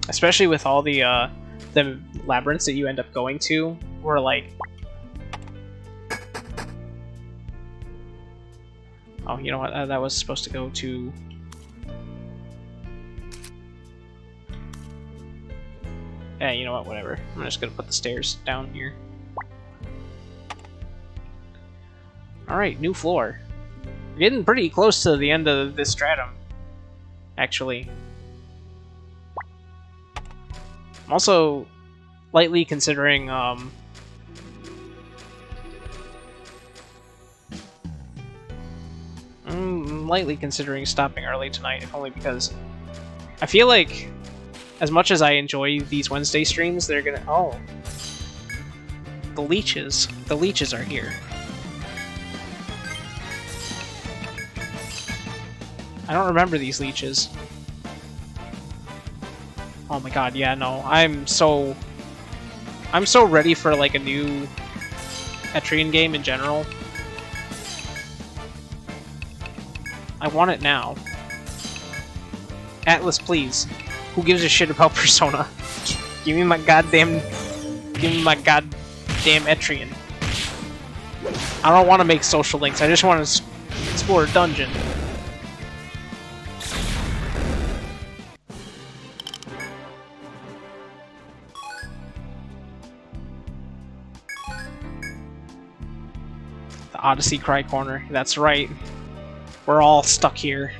Especially with all the labyrinths that you end up going to, where like... Oh, you know what? That was supposed to go to... Yeah, you know what? Whatever. I'm just gonna put the stairs down here. Alright, new floor. We're getting pretty close to the end of this stratum, actually. I'm also lightly considering, stopping early tonight, if only because I feel like, as much as I enjoy these Wednesday streams, they're gonna... Oh. The leeches. The leeches are here. I don't remember these leeches. Oh my god, yeah, no. I'm so ready for like a new Etrian game in general. I want it now. Atlas, please. Who gives a shit about Persona? Give me my goddamn Etrian. I don't want to make social links. I just want to explore a dungeon. The Odyssey Cry Corner. That's right. We're all stuck here.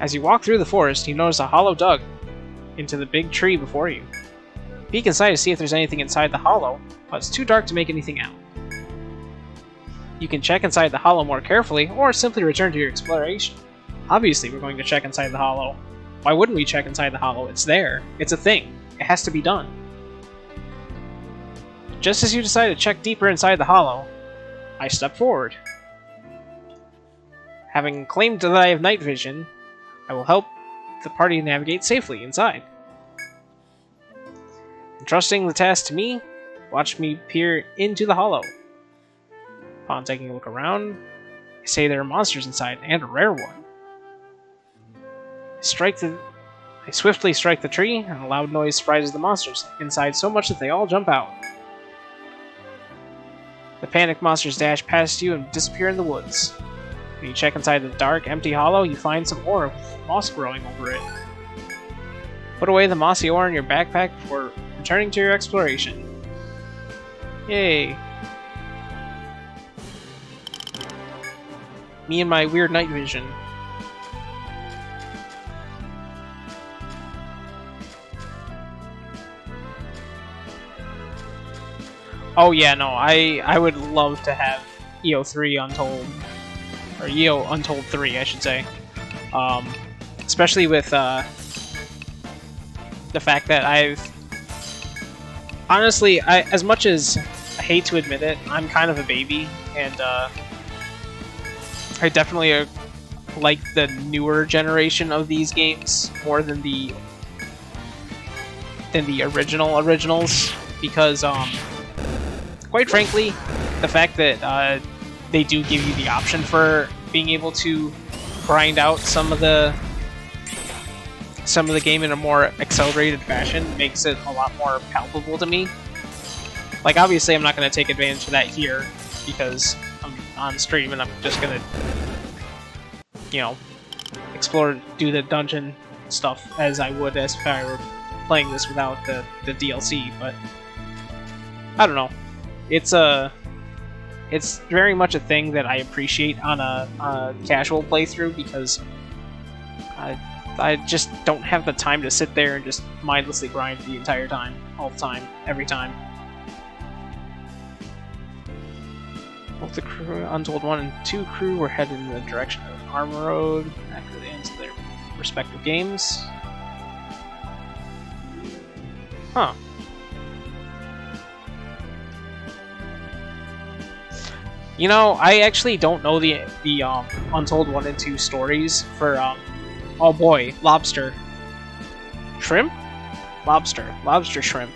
As you walk through the forest, you notice a hollow dug into the big tree before you. Peek inside to see if there's anything inside the hollow, but it's too dark to make anything out. You can check inside the hollow more carefully, or simply return to your exploration. Obviously, we're going to check inside the hollow. Why wouldn't we check inside the hollow? It's there. It's a thing. It has to be done. Just as you decide to check deeper inside the hollow, I step forward. Having claimed that I have night vision, I will help the party navigate safely inside. Entrusting the task to me, watch me peer into the hollow. Upon taking a look around, I say there are monsters inside, and a rare one. I swiftly strike the tree, and a loud noise surprises the monsters inside so much that they all jump out. The panicked monsters dash past you and disappear in the woods. When you check inside the dark, empty hollow, you find some ore with moss growing over it. Put away the mossy ore in your backpack before returning to your exploration. Yay! Me and my weird night vision. Oh yeah, no, I would love to have EO3 Untold, or EO Untold 3, I should say. Especially with the fact that I've honestly, as much as I hate to admit it, I'm kind of a baby, and I definitely like the newer generation of these games more than the originals, because quite frankly, the fact that they do give you the option for being able to grind out some of the game in a more accelerated fashion makes it a lot more palpable to me. Like, obviously I'm not going to take advantage of that here because I'm on stream and I'm just going to, you know, explore, do the dungeon stuff as I would as if I were playing this without the DLC, but I don't know. It's very much a thing that I appreciate on a casual playthrough, because I just don't have the time to sit there and just mindlessly grind the entire time, all the time, every time. Both the crew, Untold 1 and 2 crew were headed in the direction of Armor Road after the ends of their respective games. Huh. You know, I actually don't know the Untold 1 and 2 stories for, oh boy, lobster. Shrimp? Lobster. Lobster shrimp.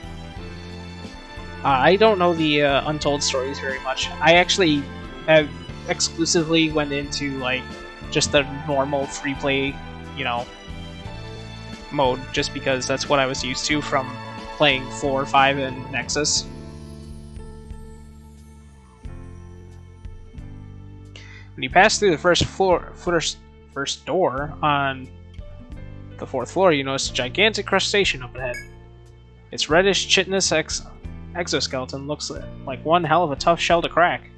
I don't know the Untold stories very much. I actually have exclusively went into, like, just the normal free play, you know, mode, just because that's what I was used to from playing 4, 5, and Nexus. When you pass through the first door on the 4th floor, you notice a gigantic crustacean up ahead. Its reddish, chitinous exoskeleton looks like one hell of a tough shell to crack.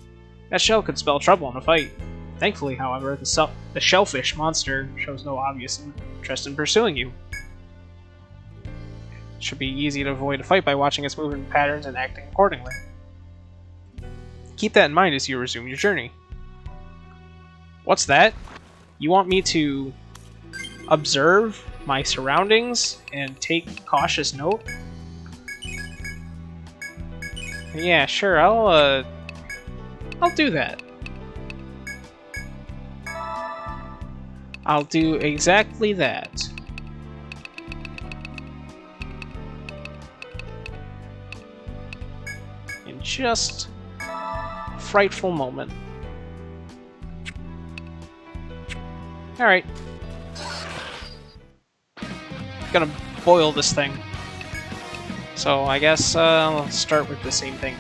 That shell could spell trouble in a fight. Thankfully, however, the shellfish monster shows no obvious interest in pursuing you. It should be easy to avoid a fight by watching its movement patterns and acting accordingly. Keep that in mind as you resume your journey. What's that? You want me to observe my surroundings and take cautious note? Yeah, sure, I'll do that. I'll do exactly that. In just a frightful moment. Alright. Gonna boil this thing. So I guess I'll start with the same thing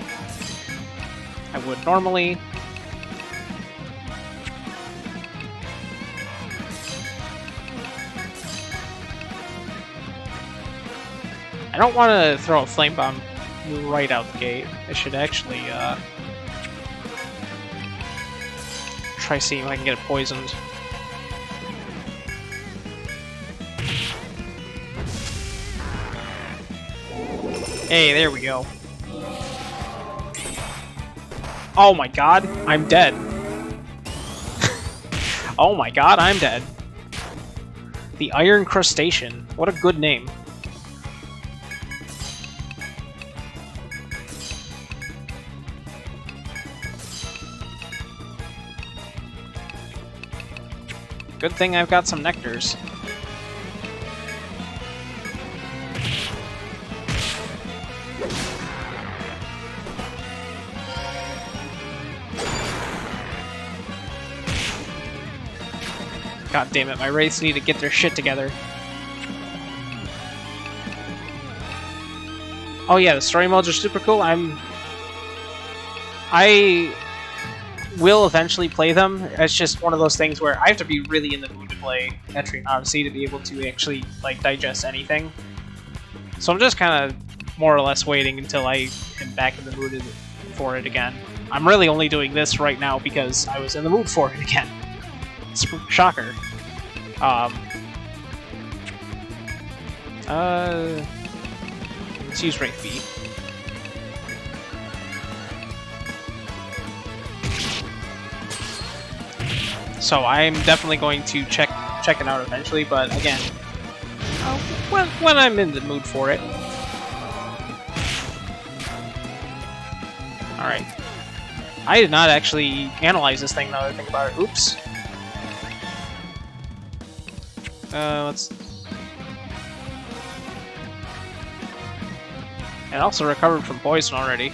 I would normally. I don't want to throw a flame bomb right out the gate. I should actually try seeing if I can get it poisoned. Hey, there we go. Oh my god, I'm dead. Oh my god, I'm dead. The Iron Crustacean. What a good name. Good thing I've got some nectars. God damn it, my wraiths need to get their shit together. Oh yeah, the story modes are super cool. I will eventually play them. It's just one of those things where I have to be really in the mood to play Etrian Odyssey to be able to actually, like, digest anything. So I'm just kind of more or less waiting until I am back in the mood for it again. I'm really only doing this right now because I was in the mood for it again. Shocker. Let's use Wraith B. So I'm definitely going to check it out eventually, but again, When I'm in the mood for it. Alright. I did not actually analyze this thing now that I think about it. Oops. Let's... And also recovered from poison already.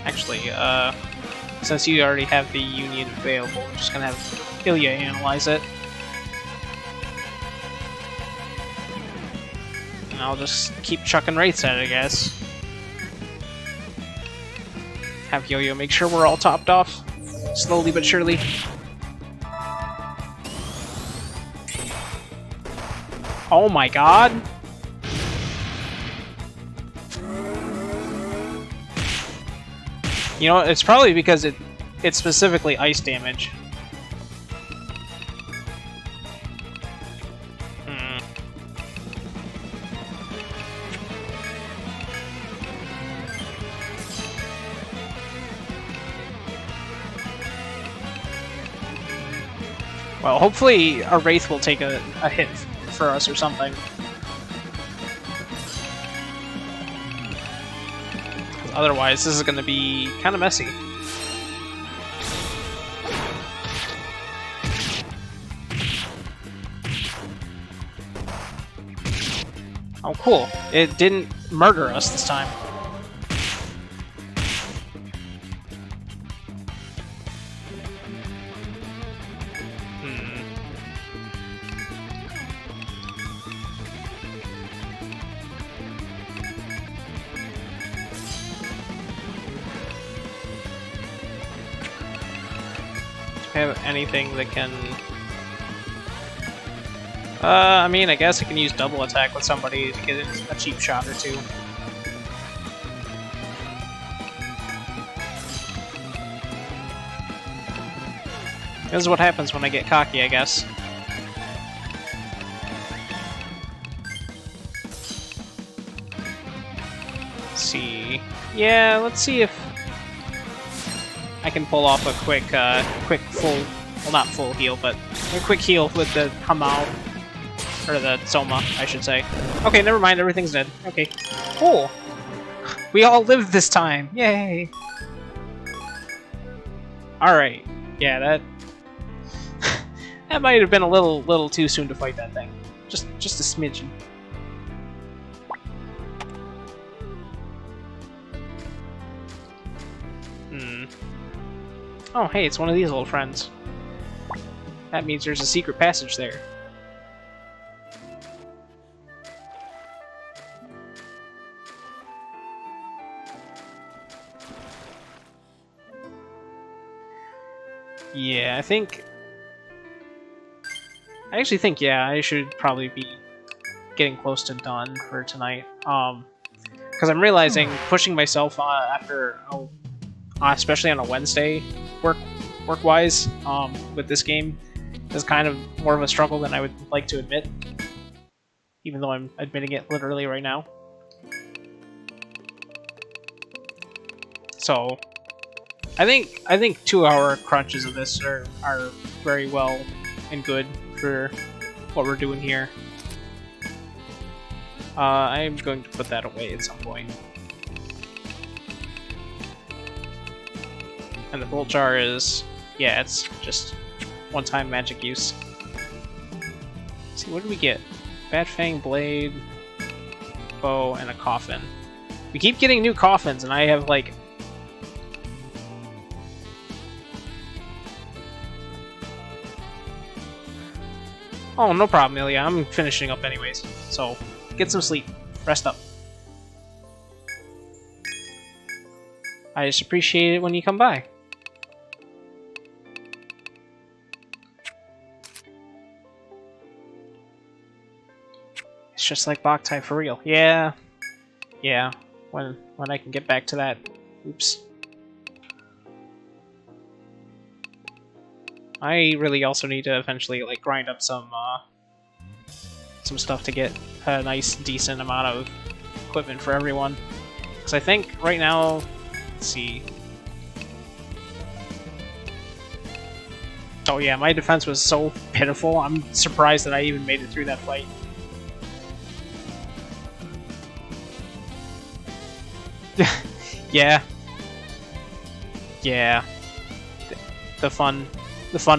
Actually, since you already have the Union available, we're just gonna have Ilya analyze it. And I'll just keep chucking wraiths at it, I guess. Have Yo-Yo make sure we're all topped off, slowly but surely. Oh my god! You know, it's probably because it's specifically ice damage. Well, hopefully a Wraith will take a hit for us or something. Otherwise, this is going to be kind of messy. Oh, cool. It didn't murder us this time. Have anything that can... I mean, I guess I can use double attack with somebody to get a cheap shot or two. This is what happens when I get cocky, I guess. Let's see... Yeah, let's see if I can pull off a quick full, well, not full heal, but a quick heal with the Hamao, or the Soma, I should say. Okay, never mind, everything's dead. Okay, cool. We all lived this time, yay! All right, yeah, that that might have been a little too soon to fight that thing. Just a smidgen. Oh, hey, it's one of these old friends. That means there's a secret passage there. Yeah, I actually think, yeah, I should probably be getting close to done for tonight. Because I'm realizing pushing myself after, especially on a Wednesday, work-wise, with this game, is kind of more of a struggle than I would like to admit. Even though I'm admitting it literally right now. So, I think 2-hour crunches of this are very well and good for what we're doing here. I'm going to put that away at some point. And the Bolt Jar is, yeah, it's just one-time magic use. Let's see, what did we get? Bat Fang Blade, Bow, and a Coffin. We keep getting new coffins, and I have, like... Oh, no problem, Ilya. I'm finishing up anyways. So, get some sleep. Rest up. I just appreciate it when you come by. It's just like Boktai for real. Yeah. Yeah. When I can get back to that. Oops. I really also need to eventually like grind up some stuff to get a nice decent amount of equipment for everyone. Because I think right now, let's see. Oh yeah, my defense was so pitiful. I'm surprised that I even made it through that fight. Yeah. Yeah. The fun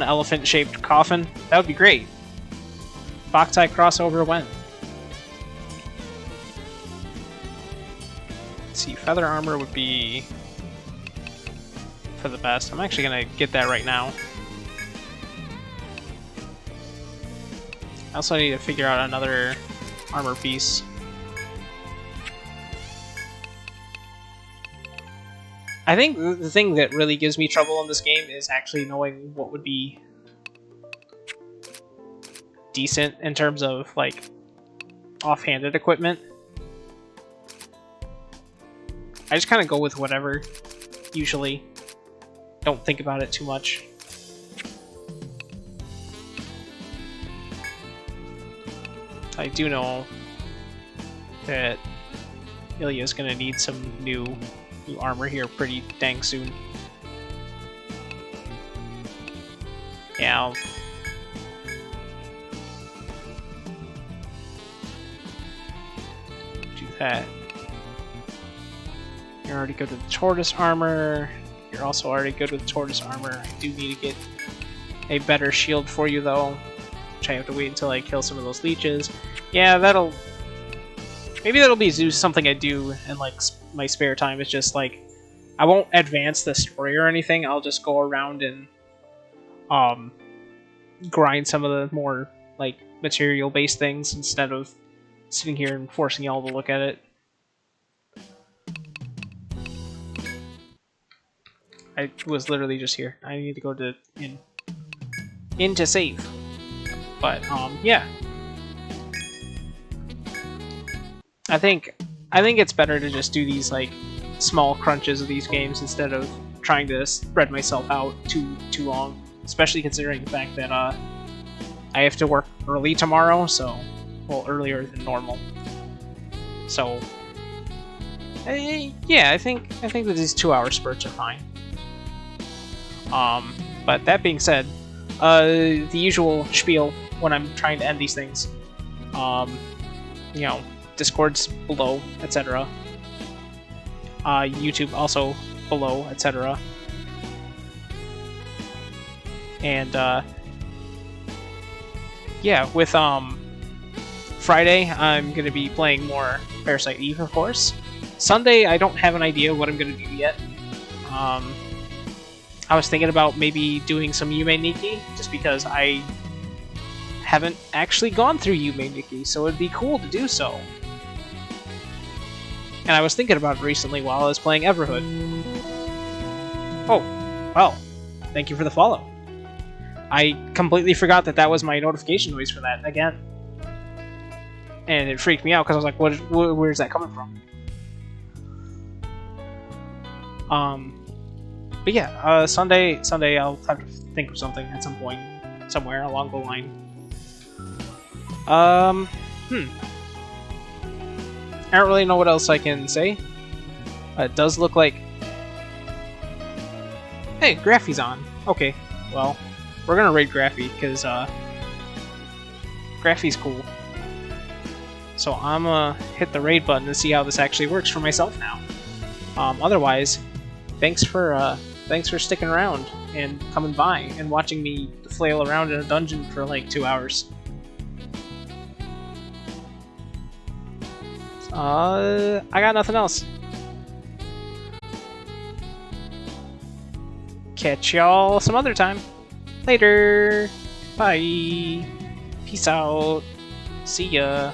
elephant-shaped coffin. That would be great. Boktai crossover when? Let's see, feather armor would be for the best. I'm actually gonna get that right now. I also need to figure out another armor piece. I think the thing that really gives me trouble in this game is actually knowing what would be decent in terms of, like, offhanded equipment. I just kind of go with whatever, usually. Don't think about it too much. I do know that Ilya's gonna need some new armor here pretty dang soon. Yeah, I'll... do that. You're already good with the tortoise armor. You're also already good with tortoise armor. I do need to get a better shield for you though, which I have to wait until I kill some of those leeches. Yeah, that'll... maybe that'll be something I do in, like, my spare time. It's just, like, I won't advance the story or anything. I'll just go around and, grind some of the more, like, material-based things instead of sitting here and forcing y'all to look at it. I was literally just here. I need to go to in to save. But, yeah. I think it's better to just do these, like, small crunches of these games instead of trying to spread myself out too long. Especially considering the fact that I have to work early tomorrow, so, well, earlier than normal. So, yeah, I think that these 2-hour spurts are fine. But that being said, the usual spiel when I'm trying to end these things, you know, Discord's below, etc. YouTube also below, etc. And yeah, with Friday I'm gonna be playing more Parasite Eve, of course. Sunday I don't have an idea what I'm gonna do yet. I was thinking about maybe doing some Yume Nikki, just because I haven't actually gone through Yume Nikki, so it'd be cool to do so. And I was thinking about it recently while I was playing Everhood. Oh, well, thank you for the follow. I completely forgot that that was my notification noise for that again. And it freaked me out because I was like, where's that coming from? But yeah, Sunday I'll have to think of something at some point, somewhere along the line. I don't really know what else I can say. It does look like... Hey, Graffy's on. Okay, well, we're gonna raid Graffy, because, Graffy's cool. So I'm gonna hit the raid button to see how this actually works for myself now. Otherwise, thanks for sticking around and coming by and watching me flail around in a dungeon for like 2 hours. I got nothing else. Catch y'all some other time. Later. Bye. Peace out. See ya.